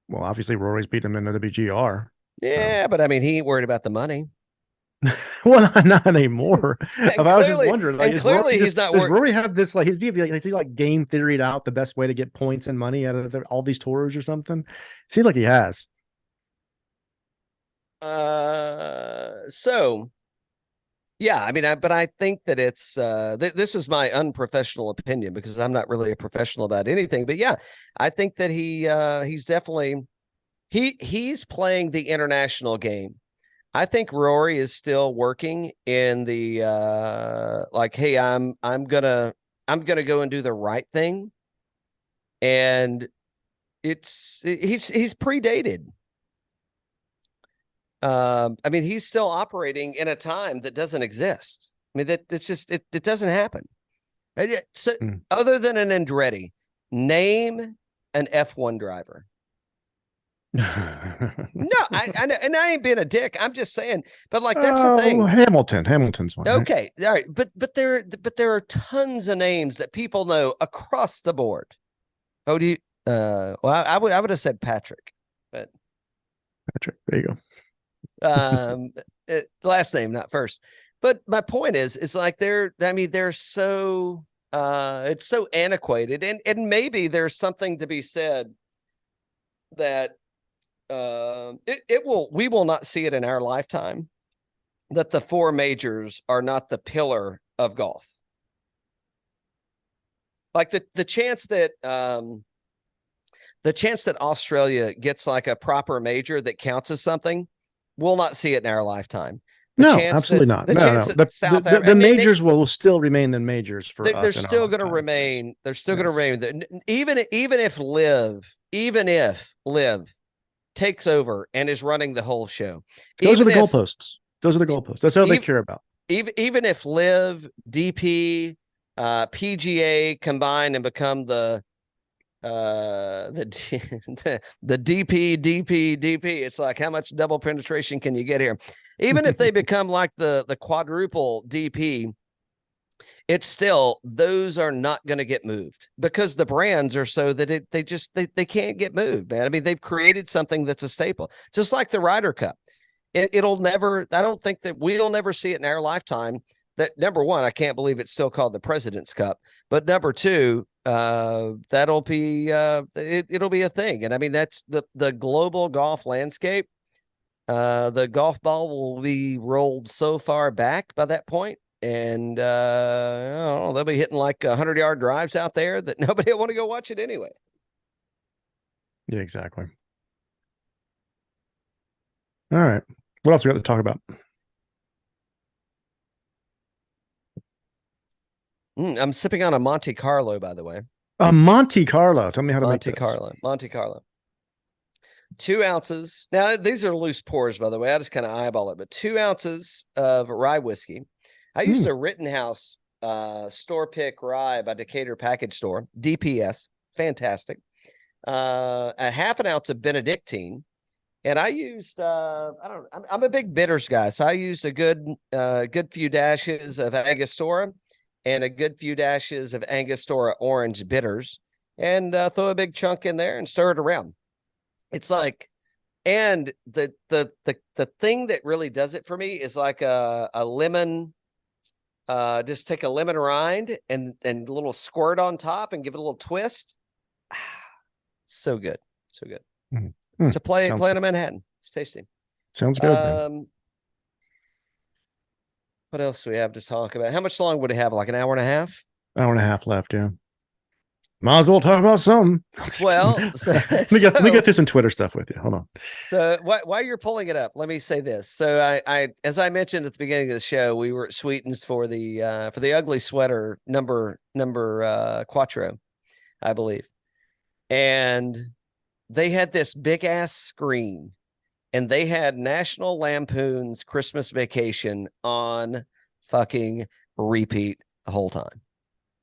Well, obviously Rory's beat him in the WGR. Yeah, so. But I mean, he ain't worried about the money. Well, not anymore. I was just wondering, like, clearly he's not. Does Rory have this like? Is he like game theoried out the best way to get points and money out of all these tours or something? It seems like he has. So, yeah, I mean, but I think that it's this is my unprofessional opinion because I'm not really a professional about anything. But yeah, I think that he's definitely he's playing the international game. I think Rory is still working in the like, hey, I'm gonna go and do the right thing, and he's predated. I mean, he's still operating in a time that doesn't exist. I mean, that's just it doesn't happen. So, other than an Andretti, name an F1 driver. No, I know, and I ain't being a dick. I'm just saying, but like that's the thing. Hamilton's one. Okay, right? All right, but there are tons of names that people know across the board. Oh, do you? Well, I would have said Patrick, but Patrick, there you go. Last name, not first. But my point is like they're so it's so antiquated, and maybe there's something to be said that. We will not see it in our lifetime that the four majors are not the pillar of golf. Like the chance that Australia gets like a proper major that counts as something, we'll not see it in our lifetime. Absolutely not. The majors will still remain the majors for us. They're still going to remain. They're still going to remain. Even if LIV takes over and is running the whole show. Those are the goalposts. That's all they care about. Even if LIV, DP, PGA combine and become the DP, it's like how much double penetration can you get here? Even if they become like the quadruple DP, it's still, those are not going to get moved because the brands are so that they can't get moved, man. I mean, they've created something that's a staple, just like the Ryder Cup. It'll never, I don't think that we'll never see it in our lifetime. That number one, I can't believe it's still called the President's Cup, but number two, that'll be, it'll be a thing. And I mean, that's the global golf landscape. The golf ball will be rolled so far back by that point. And they'll be hitting like 100-yard drives out there that nobody will want to go watch it anyway. Yeah, exactly. All right. What else we got to talk about? I'm sipping on a Monte Carlo, by the way. A Monte Carlo. Tell me how to make this. Monte Carlo. 2 ounces. Now, these are loose pours, by the way. I just kind of eyeball it, but 2 ounces of rye whiskey. I used a Rittenhouse store pick rye by Decatur Package Store, DPS. Fantastic. A half an ounce of Benedictine. And I used, I'm a big bitters guy. So I used a good few dashes of Angostura and a good few dashes of Angostura orange bitters, and throw a big chunk in there and stir it around. It's like, and the thing that really does it for me is like a lemon, just take a lemon rind and a little squirt on top and give it a little twist. So good. So good. To play in a Manhattan. It's tasty. Sounds good. Man. What else do we have to talk about? How much long would it have? Like an hour and a half? Hour and a half left, yeah. Might as well talk about some. Well, let me get through some Twitter stuff with you. Hold on. So while you're pulling it up, let me say this. So I as I mentioned at the beginning of the show, we were at Sweetens for the ugly sweater number Quattro, I believe. And they had this big ass screen, and they had National Lampoon's Christmas Vacation on fucking repeat the whole time.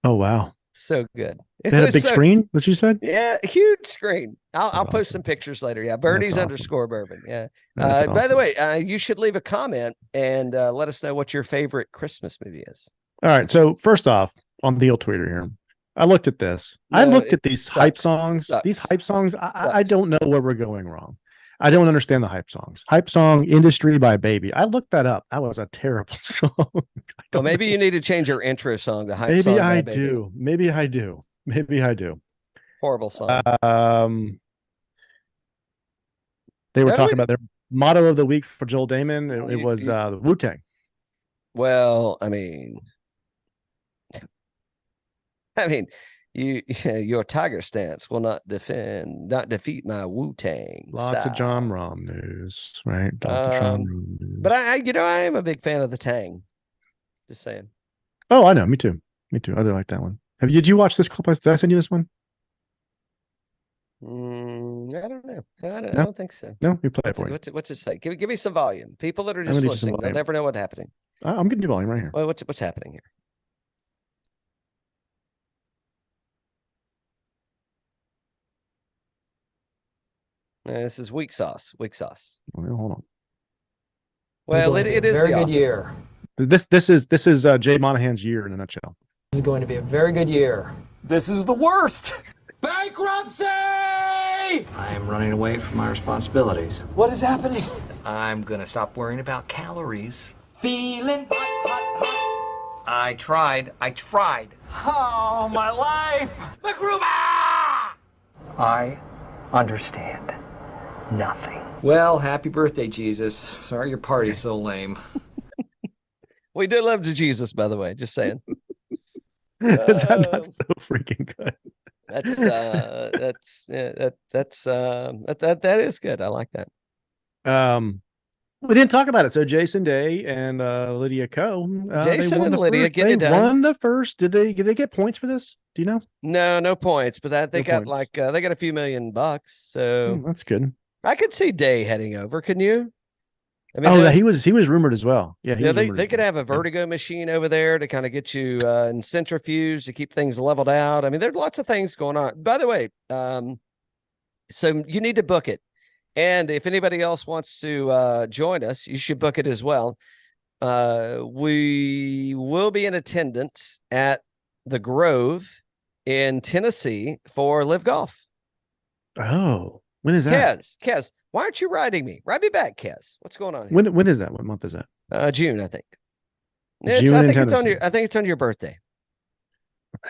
Oh, wow. So good. They had a big screen, what you said? Yeah, a huge screen. I'll post awesome. some pictures later. Yeah, Birdies awesome. _ Bourbon. Yeah. Awesome. By the way, you should leave a comment and let us know what your favorite Christmas movie is. All right. So first off, on the old Twitter here, I looked at this. I looked at these hype songs. These hype songs, I don't know where we're going wrong. I don't understand the hype songs. Hype song industry by Baby. I looked that up. That was a terrible song. Well, maybe you need to change your intro song to hype maybe song. I do. Maybe I do. Maybe I do. Horrible song. They were talking about their motto of the week for Joel Damon. It was Wu-Tang. Well, I mean, your tiger stance will not defeat my Wu-Tang. Lots of Jon Rahm news, right? But I am a big fan of the Tang. Just saying. Oh, I know. Me too. I do like that one. Did you watch this clip? Did I send you this one? I don't know. I don't think so. No, you play it for me. What's it say? Give me some volume. People that are just listening, they'll never know what's happening. I'm getting you volume right here. Well, what's happening here? This is weak sauce. Weak sauce. Well, hold on. Well, it is a very good year. This is Jay Monahan's year in a nutshell. This is going to be a very good year. This is the worst. Bankruptcy! I am running away from my responsibilities. What is happening? I'm gonna stop worrying about calories. Feeling hot. I tried. Oh, my life! MacRuba! I understand nothing. Well, happy birthday, Jesus. Sorry your party's so lame. We did love to Jesus, by the way. Just saying. That's so freaking good. That is good. I like that. We didn't talk about it. So Jason Day and Lydia Ko. Jason and Lydia they won the first. Did they get points for this? Do you know? No points, but they got a few $1,000,000. So that's good. I could see Day heading over. Can you? I mean, he was rumored as well. Yeah, they could have a vertigo machine over there to kind of get you in centrifuge to keep things leveled out. I mean, there's lots of things going on. By the way, so you need to book it. And if anybody else wants to join us, you should book it as well. We will be in attendance at the Grove in Tennessee for LIV Golf. Oh, when is that? Kez, why aren't you writing me? Write me back, Kez. What's going on here? When is that? What month is that? June, I think. I think it's on your birthday.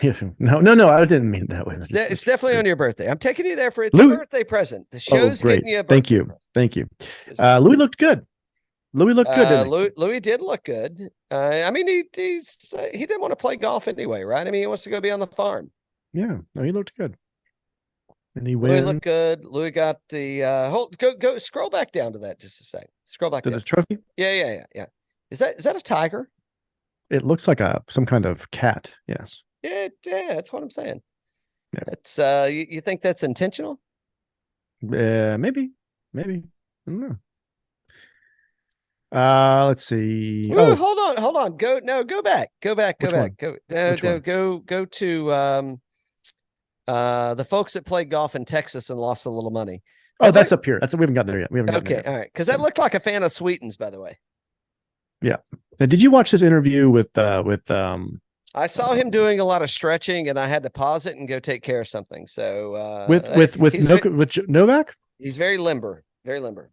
No, I didn't mean it that way. It's definitely on your birthday. I'm taking you there for a birthday present. The show's getting you a birthday present. Thank you. Louis looked good. Louis did look good. I mean, he didn't want to play golf anyway, right? I mean, he wants to go be on the farm. Yeah, no, he looked good. And he Louis looked good. Louis got the go scroll back down to that just a sec. Scroll back down. His trophy? Yeah. Is that a tiger? It looks like some kind of cat. Yes. Yeah, that's what I'm saying. Yeah. That's you think that's intentional? Maybe. I don't know. Let's see. Ooh, hold on. Go back. Go Which to the folks that played golf in Texas and lost a little money. Oh, that's up here. We haven't got there yet. Okay, all right. Because that looked like a fan of Sweetens, by the way. Yeah. Now, did you watch this interview with I saw him doing a lot of stretching, and I had to pause it and go take care of something. So with Novak? He's very limber, very limber.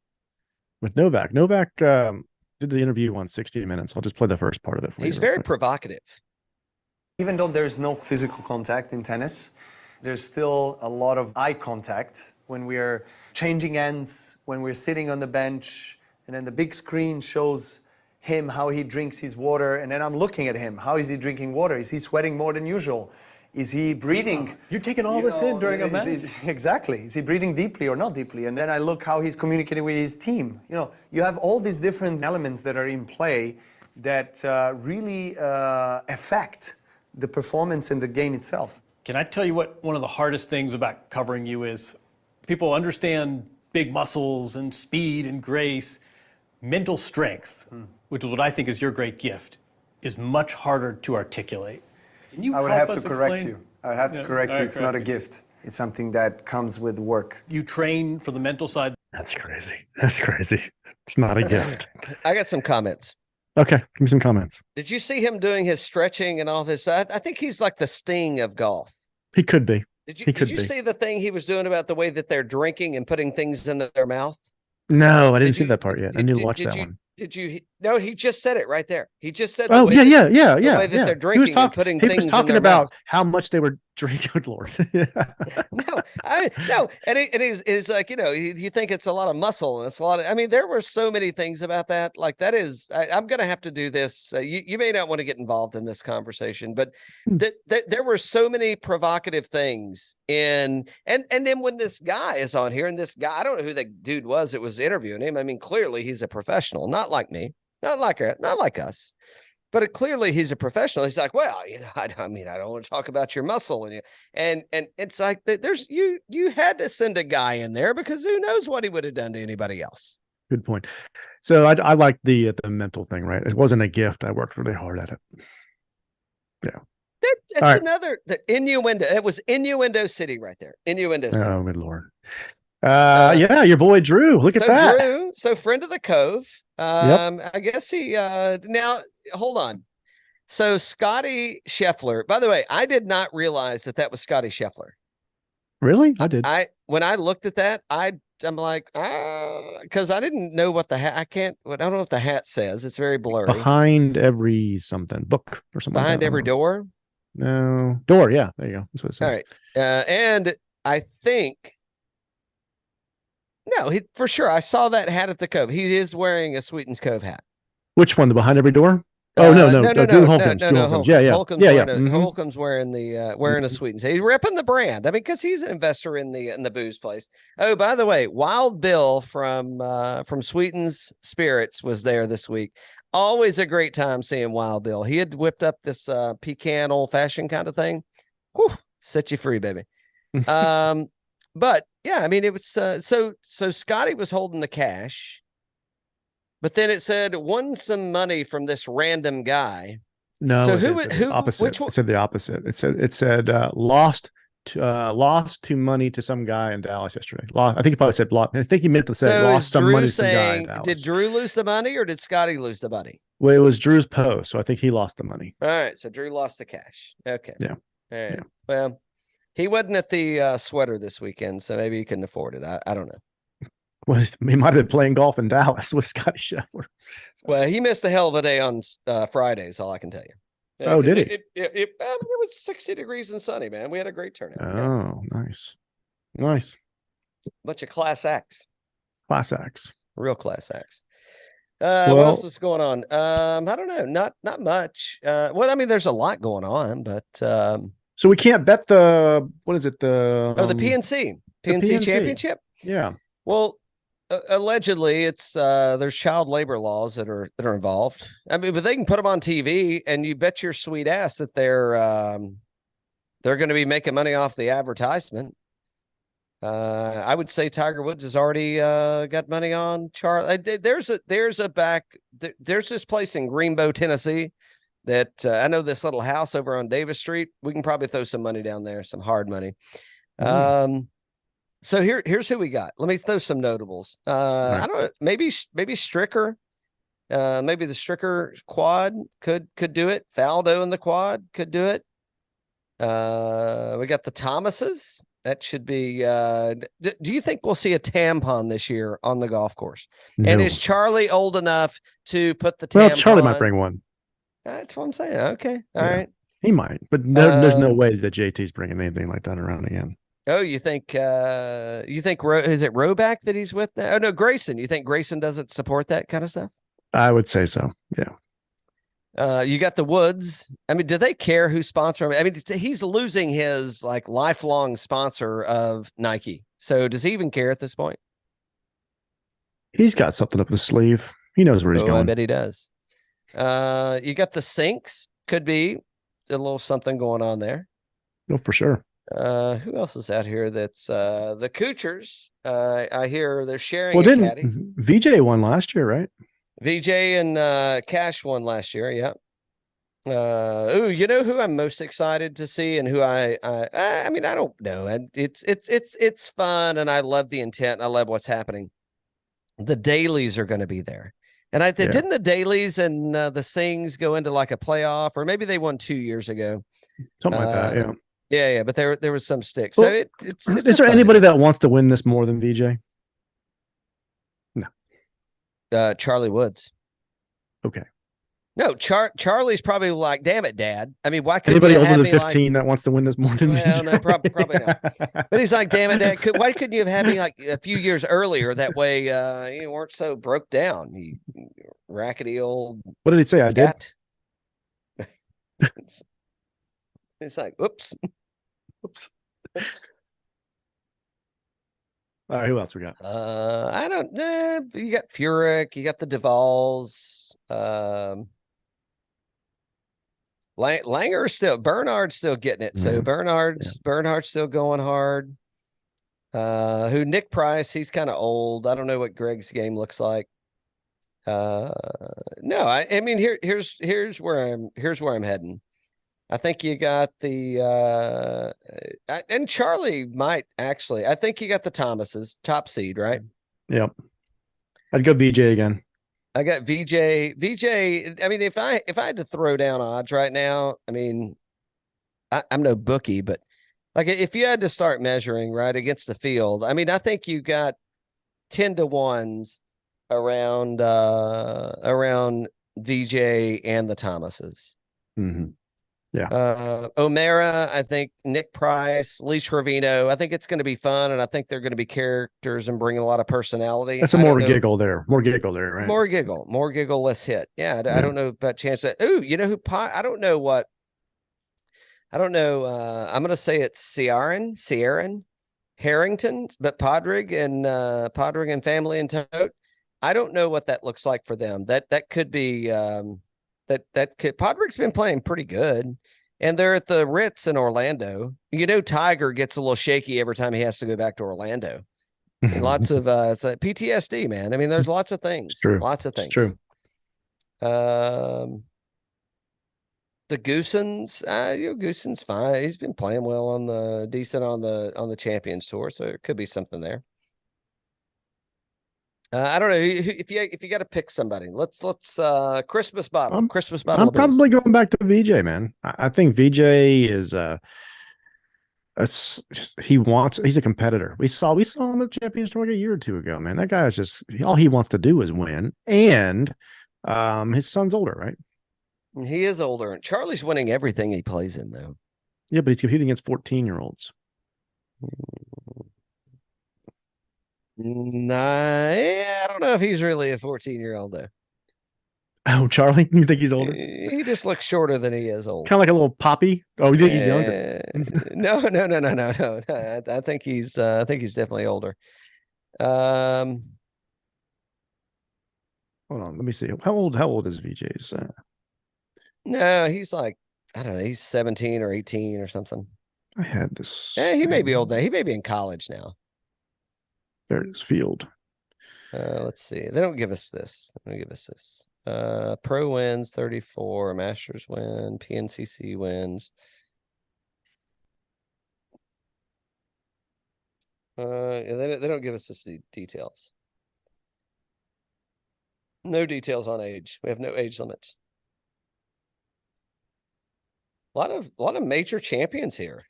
With Novak. Novak did the interview on 60 Minutes. I'll just play the first part of it for you. He's very provocative. Even though there's no physical contact in tennis, there's still a lot of eye contact when we're changing ends, when we're sitting on the bench, and then the big screen shows him how he drinks his water, and then I'm looking at him. How is he drinking water? Is he sweating more than usual? Is he breathing? You're taking all this in during a match? Exactly. Is he breathing deeply or not deeply? And then I look how he's communicating with his team. You know, you have all these different elements that are in play that really affect the performance in the game itself. Can I tell you what one of the hardest things about covering you is? People understand big muscles and speed and grace. Mental strength, which is what I think is your great gift, is much harder to articulate. Can you I would help have us to correct explain? you. I would have to correct you. It's not a gift. It's something that comes with work. You train for the mental side. That's crazy. It's not a gift. I got some comments. Okay, give me some comments. Did you see him doing his stretching and all this? I think he's like the Sting of golf. He could be. Did you see the thing he was doing about the way that they're drinking and putting things in their mouth? No, I didn't see that part yet. I need to watch that one. Did you? No, he just said it right there. He just said. Oh, yeah. The way that they're drinking and putting things in their mouth. He was talking about how much they were drinking. Good Lord. No. And he's like, you think it's a lot of muscle and it's a lot of, I mean, there were so many things about that. Like that is, I'm going to have to do this. You may not want to get involved in this conversation, but there were so many provocative things and then when this guy is on here and this guy, I don't know who the dude was that was interviewing him. I mean, clearly he's a professional, not like me, not like us. But clearly he's a professional. He's like, well, I don't want to talk about your muscle. And it's like, you had to send a guy in there because who knows what he would have done to anybody else. Good point. So I like the mental thing, right? It wasn't a gift. I worked really hard at it. Yeah. That's right. Another, the innuendo. It was Innuendo City right there. Innuendo City. Oh, good Lord. Yeah, your boy Drew. Look at that. Drew, so friend of the Cove. Yep. I guess he now hold on. So Scotty Scheffler, by the way, I did not realize that was Scotty Scheffler. Really? I did. When I looked at that, I'm like, because I didn't know what the hat. I don't know what the hat says. It's very blurry. Behind every something book or something. Behind every door. No door. Yeah, there you go. That's what it says. All right, and I think. No, for sure. I saw that hat at the Cove. He is wearing a Sweetens Cove hat. Which one? The behind every door? Oh no, Drew Holcombs. Yeah. Holcomb's wearing a Sweetens. He's repping the brand. I mean, because he's an investor in the booze place. Oh, by the way, Wild Bill from Sweetens Spirits was there this week. Always a great time seeing Wild Bill. He had whipped up this pecan old fashioned kind of thing. Whew, set you free, baby. But yeah, I mean, it was so Scotty was holding the cash, but then it said won some money from this random guy. No, so who opposite? Which one? It said the opposite. It said lost to money to some guy in Dallas yesterday. I think he probably said lost. I think he meant to say lost some money to some guy in Dallas. Did Drew lose the money or did Scotty lose the money? Well, it was Drew's post, so I think he lost the money. All right, so Drew lost the cash. Okay. Yeah. All right. Yeah. Well, he wasn't at the sweater this weekend, so maybe he couldn't afford it. I don't know. Well, he might have been playing golf in Dallas with Scotty Scheffler. So. Well, he missed a hell of a day on Fridays, all I can tell you. Yeah, oh, did he? It was 60 degrees and sunny, man. We had a great turnout. Oh, yeah. Nice. Bunch of class acts. Class acts. Real class acts. What else is going on? I don't know. Not much. Well, I mean, there's a lot going on, but so we can't bet the what is it? The PNC. PNC Championship. Yeah. Well, Allegedly, it's there's child labor laws that are involved. I mean, but they can put them on TV, and you bet your sweet ass that they're going to be making money off the advertisement. I would say Tiger Woods has already got money on Charlie. There's this place in Greenbow, Tennessee, that I know this little house over on Davis Street. We can probably throw some money down there, some hard money. So here's who we got. Let me throw some notables. I don't know, maybe Stricker. Maybe the Stricker quad could do it. Faldo in the quad could do it. We got the Thomases. That should be. Do you think we'll see a tampon this year on the golf course? No. And is Charlie old enough to put the tampon? Well, Charlie might bring one. That's what I'm saying. Okay, all right. He might, but there's no way that JT's bringing anything like that around again. Oh, you think is it Roback that he's with now? Oh no, Grayson. You think Grayson doesn't support that kind of stuff? I would say so. Yeah. You got the Woods. I mean, do they care who sponsor him? I mean, he's losing his like lifelong sponsor of Nike. So does he even care at this point? He's got something up his sleeve. He knows where he's going. I bet he does. You got the Sinks. Could be a little something going on there. No, for sure. Who else is out here? That's the Coochers. I hear they're sharing. Well, a caddy. VJ won last year, right? VJ and Cash won last year. Yeah. You know who I'm most excited to see, and who I mean, I don't know, and it's fun, and I love the intent. And I love what's happening. The Dailies are going to be there, and didn't the Dailies and the Sings go into like a playoff, or maybe they won 2 years ago, something like that. Yeah. Yeah, but there was some sticks. Well, So it's is there anybody that wants to win this more than VJ? No. Charlie Woods. Okay. No, Charlie's probably like, damn it, Dad. I mean, why couldn't anybody you older have than me 15 that wants to win this more than well, VJ? no, probably not. But he's like, damn it, Dad. Why couldn't you have had me like a few years earlier? That way you weren't so broke down. You rackety old. What did he say? I cat. It's like, oops. Oops. All right, who else we got? I don't know. You got Furyk, you got the Duvals. Langer's still, Bernard's still getting it. So Bernard's still going hard. Nick Price, he's kind of old. I don't know what Greg's game looks like. No, I mean here's where I'm heading. I think you got the and Charlie might actually. I think you got the Thomases, top seed, right? Yep. I'd go VJ again. I got VJ. I mean, if I had to throw down odds right now, I mean, I'm no bookie, but like if you had to start measuring right against the field, I mean, I think you got 10-1s around VJ and the Thomases. Mm-hmm. Yeah. O'Mara, I think Nick Price, Lee Trevino. I think it's going to be fun, and I think they're going to be characters and bring a lot of personality. That's more giggle there, right? More giggle, less hit. Yeah, I don't know about chance. Ooh, you know who? I don't know what. I don't know. I'm going to say it's Sierran Harrington, but Podrick and family and tote. I don't know what that looks like for them. That could be. Podrick's been playing pretty good, and they're at the Ritz in Orlando. You know, Tiger gets a little shaky every time he has to go back to Orlando. And lots of it's like PTSD, man. I mean, there's lots of things. It's true. Lots of things. It's true. The Goosens, Goosen's fine. He's been playing well on the Champions Tour, so there could be something there. I don't know if you got to pick somebody. Let's Christmas bottle. Christmas bottle. I'm probably going back to VJ, man. I think VJ is he's a competitor. We saw him at the Champions Tour a year or two ago, man. That guy is just all he wants to do is win. And his son's older, right? He is older, and Charlie's winning everything he plays in, though. Yeah, but he's competing against 14-year-olds. Nah, I don't know if he's really a 14-year-old though. Oh, Charlie, you think he's older? He just looks shorter than he is old. Kind of like a little poppy. Oh, you think he's younger? No. I think he's definitely older. Hold on, let me see. How old is VJ's? No, he's like, I don't know, he's 17 or 18 or something. I had this. Yeah, he may be old now. He may be in college now. There it is, field. Let's see. They don't give us this. They don't give us this. Pro wins 34, Masters win, PNCC wins. Yeah, they don't give us the details. No details on age. We have no age limits. A lot of major champions here.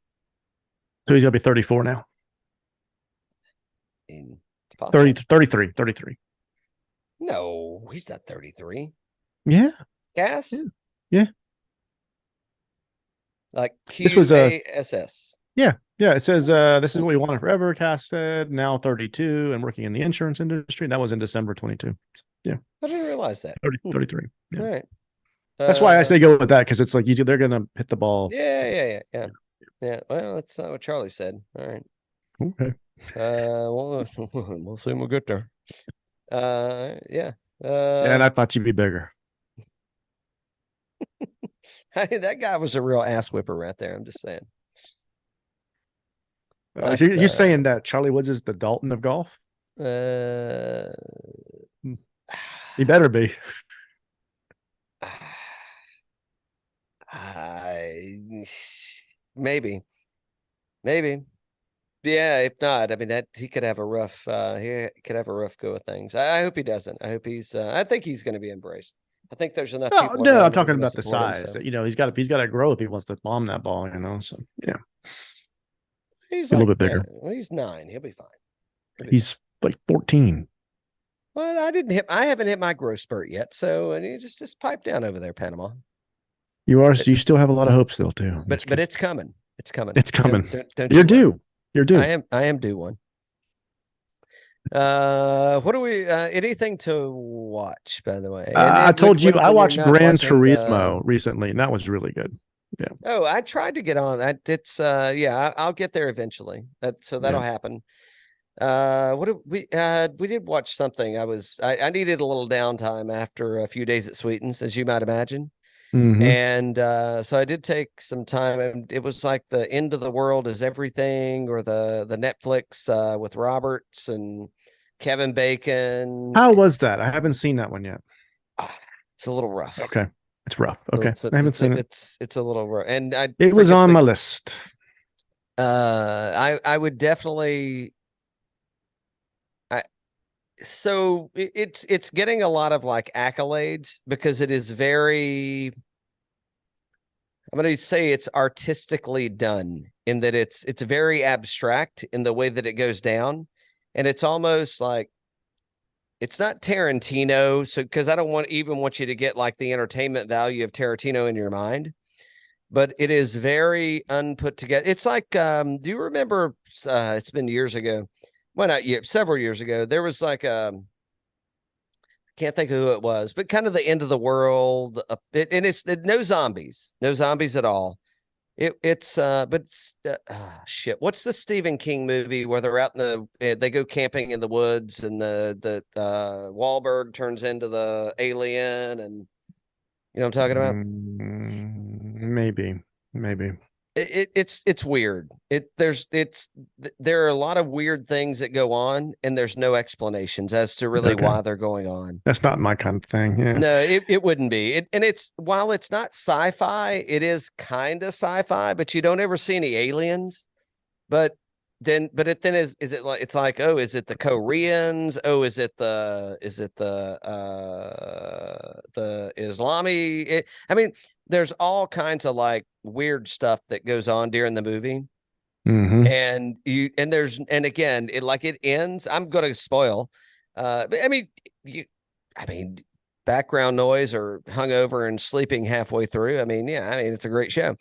So he's gonna be 34 now. It's possible. 33. No, he's not 33. Yeah. Gas? Yeah. Like This was a QASS. Yeah. It says this is what we wanted forever. Cass said now 32 and working in the insurance industry. That was in December 22. Yeah. I didn't realize that. 33. Yeah. All right. That's why I say go with that, because it's like they're gonna hit the ball. Yeah. Well, that's not what Charlie said. All right. Okay. We'll see when we get there. Yeah. And I thought you'd be bigger. That guy was a real ass whipper right there. I'm just saying. So you're saying that Charlie Woods is the Dalton of golf? He better be. Maybe. Yeah, if not, I mean that he could have a rough go of things. I hope he doesn't. I hope I think he's going to be embraced. I think there's enough people. No, around I'm that are talking gonna about the support him, size. so. He's got to grow if he wants to bomb that ball, So yeah. He's a little bit bigger. Well, he's 9. He'll be fine. He's like 14. Well, I haven't hit my growth spurt yet. So, and you just pipe down over there, Panama. You still have a lot of hope still too. But it's coming. It's coming. It's coming. Don't You're you due. worry. You're due. I am due one. What do we anything to watch, by the way? I told you I watched Gran watching, Turismo recently, and that was really good. Yeah. Oh, I tried to get on that. It's I'll get there eventually. That'll happen. What did we did watch something. I needed a little downtime after a few days at Sweetens, as you might imagine. Mhm. And so I did take some time, and it was like the End of the World is Everything, or the Netflix with Roberts and Kevin Bacon. How was that? I haven't seen that one yet. It's a little rough. Okay. It's rough. Okay. So I haven't seen it. It's a little rough. And It was on my list. I would definitely so it's getting a lot of like accolades because it is very, I'm going to say it's artistically done in that it's very abstract in the way that it goes down. And it's almost like, it's not Tarantino. So, cause I don't want you to get like the entertainment value of Tarantino in your mind, but it is very unput together. It's like, do you remember, it's been years ago. Well, not years, several years ago, there was like I can't think of who it was, but kind of the end of the world. And it's no zombies at all. Shit. What's the Stephen King movie where they're out in they go camping in the woods and the Wahlberg turns into the alien, and you know what I'm talking about? Maybe. It's weird. There are a lot of weird things that go on, and there's no explanations as to really why they're going on. That's not my kind of thing. Yeah. No, it wouldn't be. While it's not sci-fi, it is kind of sci-fi, but you don't ever see any aliens. But then is it like, it's like, oh, is it the Koreans? Oh, is it the Islami? I mean, there's all kinds of like weird stuff that goes on during the movie. Mm-hmm. And again, it ends. I'm going to spoil. But I mean, background noise or hungover and sleeping halfway through. I mean, it's a great show.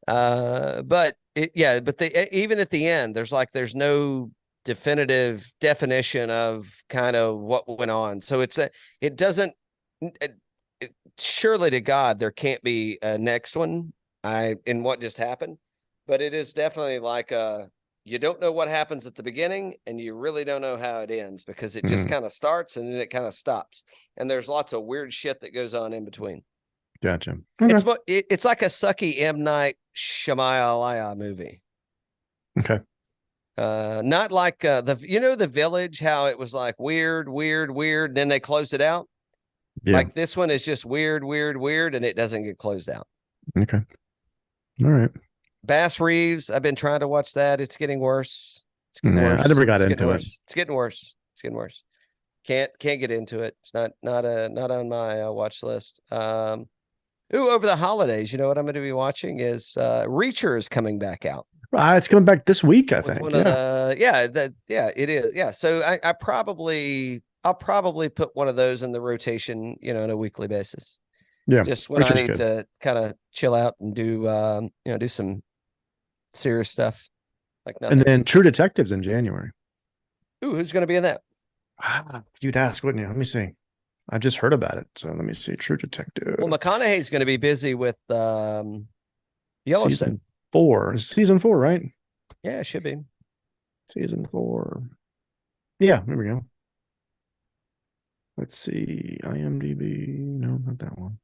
But even at the end, there's no definitive definition of kind of what went on. So it doesn't, surely to God, there can't be a next one in what just happened, but it is definitely like you don't know what happens at the beginning, and you really don't know how it ends, because it just kind of starts and then it kind of stops. And there's lots of weird shit that goes on in between. Gotcha. Okay. It's like a sucky M. Night Shyamalan movie. Okay. Not like the Village, how it was like weird, and then they closed it out. Yeah. Like this one is just weird, and it doesn't get closed out. Okay. All right. Bass Reeves, I've been trying to watch that. It's getting worse. It's getting worse. I never got into it. It's getting worse. It's getting worse. Can't get into it. It's not on my watch list. Over the holidays, you know what I'm going to be watching is Reacher is coming back out. It's coming back this week, I think. It is. Yeah. So I'll probably put one of those in the rotation, on a weekly basis. Yeah. Just when I need to kind of chill out and do do some serious stuff. Like nothing. And then True Detectives in January. Ooh, who's going to be in that? You'd ask, wouldn't you? Let me see. I just heard about it. So let me see. True Detective. Well, McConaughey's going to be busy with Yellowstone. Season 4. It's season 4, right? Yeah, it should be. Season 4. Yeah, there we go. Let's see. IMDb. No, not that one.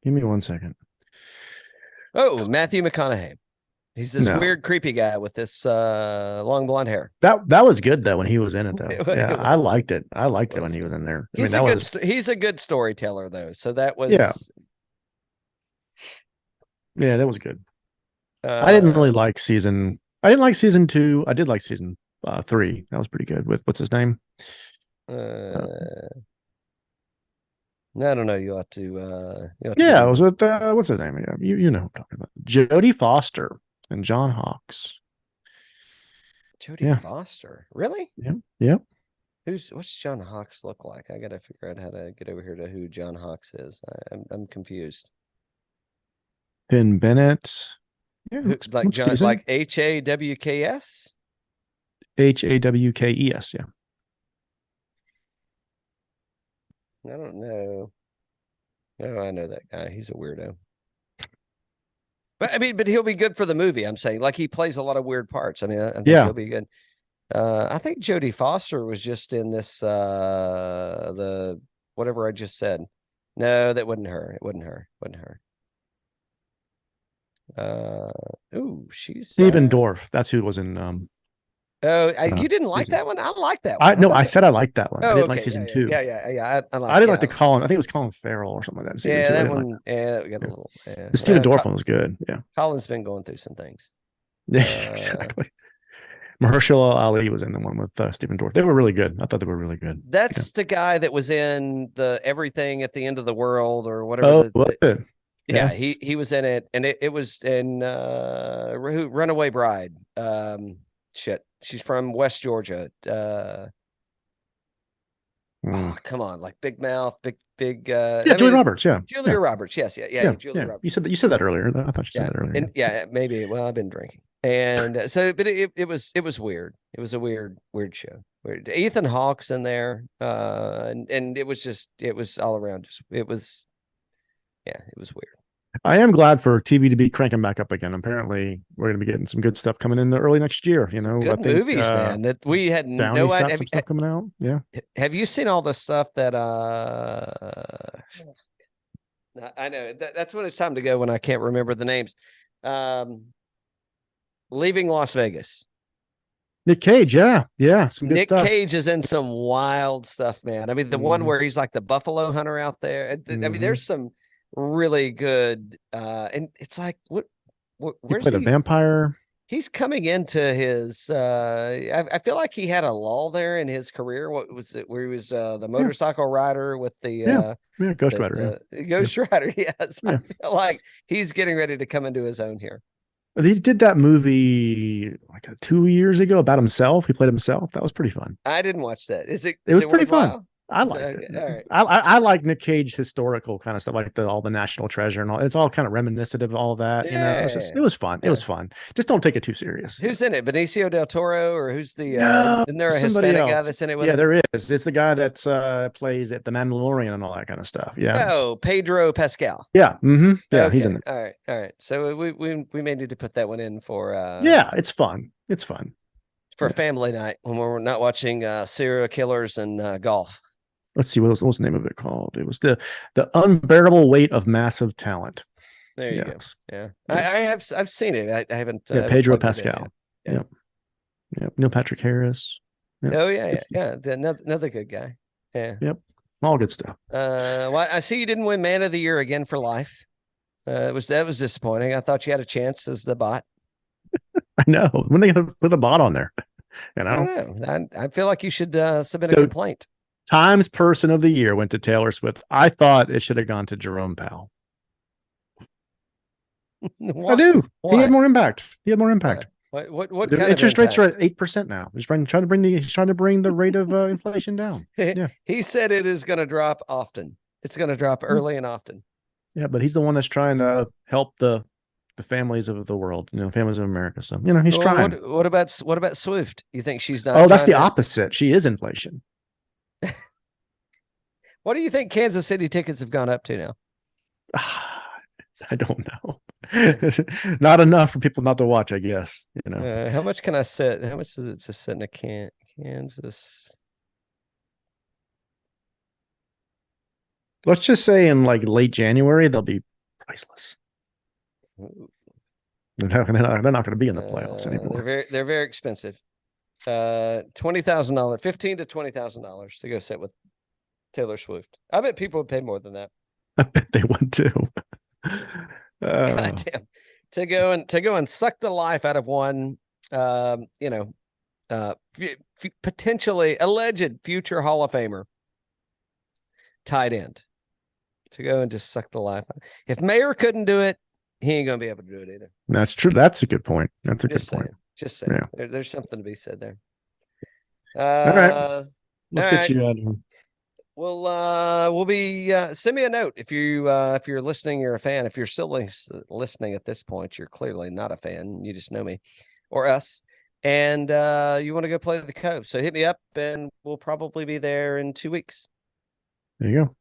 Give me 1 second. Oh, Matthew McConaughey. He's this weird, creepy guy with this long blonde hair. That was good though when he was in it though. Yeah, I liked it. I liked it when he was in there. He's a good storyteller though. So that was yeah, that was good. I didn't really like season. I didn't like season 2. I did like season 3. That was pretty good with what's his name. I don't know. You have to. Yeah, it was with what's his name? Yeah, you know what I'm talking about. Jodie Foster and John Hawkes. Jodie Foster, really? Yeah, yeah. What's John Hawkes look like? I gotta figure out how to get over here to who John Hawkes is. I'm confused. Penn Bennett. Yeah, like John, decent. Like HAWKS. HAWKES. Yeah. I don't know. No, I know that guy. He's a weirdo. But I mean, he'll be good for the movie. I'm saying, like, he plays a lot of weird parts. I mean, I think he'll be good. I think Jodie Foster was just in this the whatever I just said. No, that wasn't her. It wasn't her. She's Stephen Dorff. That's who was in you didn't like that one? I like that one. I said I liked that one. I didn't like season 2. Yeah. I didn't like the Colin. I think it was Colin Farrell or something like that. Yeah, that one. Yeah, we got a little. Yeah. The Stephen Dorff one was good. Yeah, Colin's been going through some things. Yeah, exactly. Mahershala Ali was in the one with Stephen Dorff. They were really good. I thought they were really good. That's the guy that was in the Everything at the End of the World or whatever. Yeah, he was in it, and it was in Runaway Bride. Shit, she's from West Georgia. Oh, come on, like big mouth, big. Julia Roberts. Yeah, Julia Roberts. Yes, yeah. Julia Roberts. You said that earlier. I thought you said that earlier. And maybe. Well, I've been drinking, and so, but it was weird. It was a weird show. Weird. Ethan Hawke's in there, and it was all around. It was weird. I am glad for TV to be cranking back up again. Apparently, we're going to be getting some good stuff coming in the early next year. You know, good movies, man. That we had no idea. Some stuff coming out. Yeah. Have you seen all the stuff that? I know that's when it's time to go when I can't remember the names. Leaving Las Vegas. Nick Cage, some good stuff. Nick Cage is in some wild stuff, man. I mean, the one where he's like the buffalo hunter out there. I mean, there's some really good and it's like where's he played a vampire. He's coming into his I feel like he had a lull there in his career. What was it where he was the motorcycle rider with the Ghost Rider. Ghost Rider, yes. I feel like he's getting ready to come into his own here. He did that movie like 2 years ago about himself. He played himself. That was pretty fun. I didn't watch that. It was pretty fun. I liked it. All right. I like Nick Cage historical kind of stuff, like all the National Treasure and all. It's all kind of reminiscent of all of that. You know, it was fun. It was fun. Just don't take it too serious. Who's in it? Benicio del Toro, or who's the? Isn't there a Hispanic guy that's in it? With him? There is. It's the guy that's plays at the Mandalorian and all that kind of stuff. Yeah. Oh, Pedro Pascal. Yeah. Mm-hmm. Yeah, okay. He's in it. All right. So we may need to put that one in for. Yeah, it's fun. It's fun. for a family night when we're not watching serial killers and golf. Let's see, what was the name of it called? It was the Unbearable Weight of Massive Talent. There you Yes. go. Yeah, I've seen it. I haven't. Yeah, haven't Pedro plugged it in Pascal. yet. Yep. Yep. Neil Patrick Harris. Yep. Oh yeah, Good stuff. Another good guy. Yeah. Yep. All good stuff. Well, I see you didn't win Man of the Year again for life. That was disappointing. I thought you had a chance as the bot. I know. When they gonna put a bot on there? You I know. don't know. I feel like you should submit a So- complaint. Times Person of the Year went to Taylor Swift. I thought it should have gone to Jerome Powell. Why? I do. Why? He had more impact. What The kind interest of rates are at 8% now. He's trying to bring the rate of inflation down. Yeah. He said it is going to drop often. It's going to drop early and often. Yeah, but he's the one that's trying to help the families of the world, families of America. So, he's Well, trying. What about Swift? You think she's not? Oh, that's the trying to- opposite. She is inflation. What do you think Kansas City tickets have gone up to now? I don't know. Not enough for people not to watch, I guess. How much can I sit? How much does it just sit in a Kansas? Let's just say in like late January, they'll be priceless. They're not going to be in the playoffs anymore. They're very expensive. $20,000, $15,000 to $20,000 to go sit with Taylor Swift. I bet people would pay more than that. I bet they would too. God damn. To go and suck the life out of one, potentially alleged future Hall of Famer tight end. To go and just suck the life out. If Mayer couldn't do it, he ain't gonna be able to do it either. That's true. That's a good point. That's a good point. Just saying. Yeah. There's something to be said there. All right. Let's all get right. you out of here. We'll be send me a note if you're listening, you're a fan. If you're still listening at this point, you're clearly not a fan. You just know me or us, and you want to go play the Cove. So hit me up, and we'll probably be there in 2 weeks. There you go.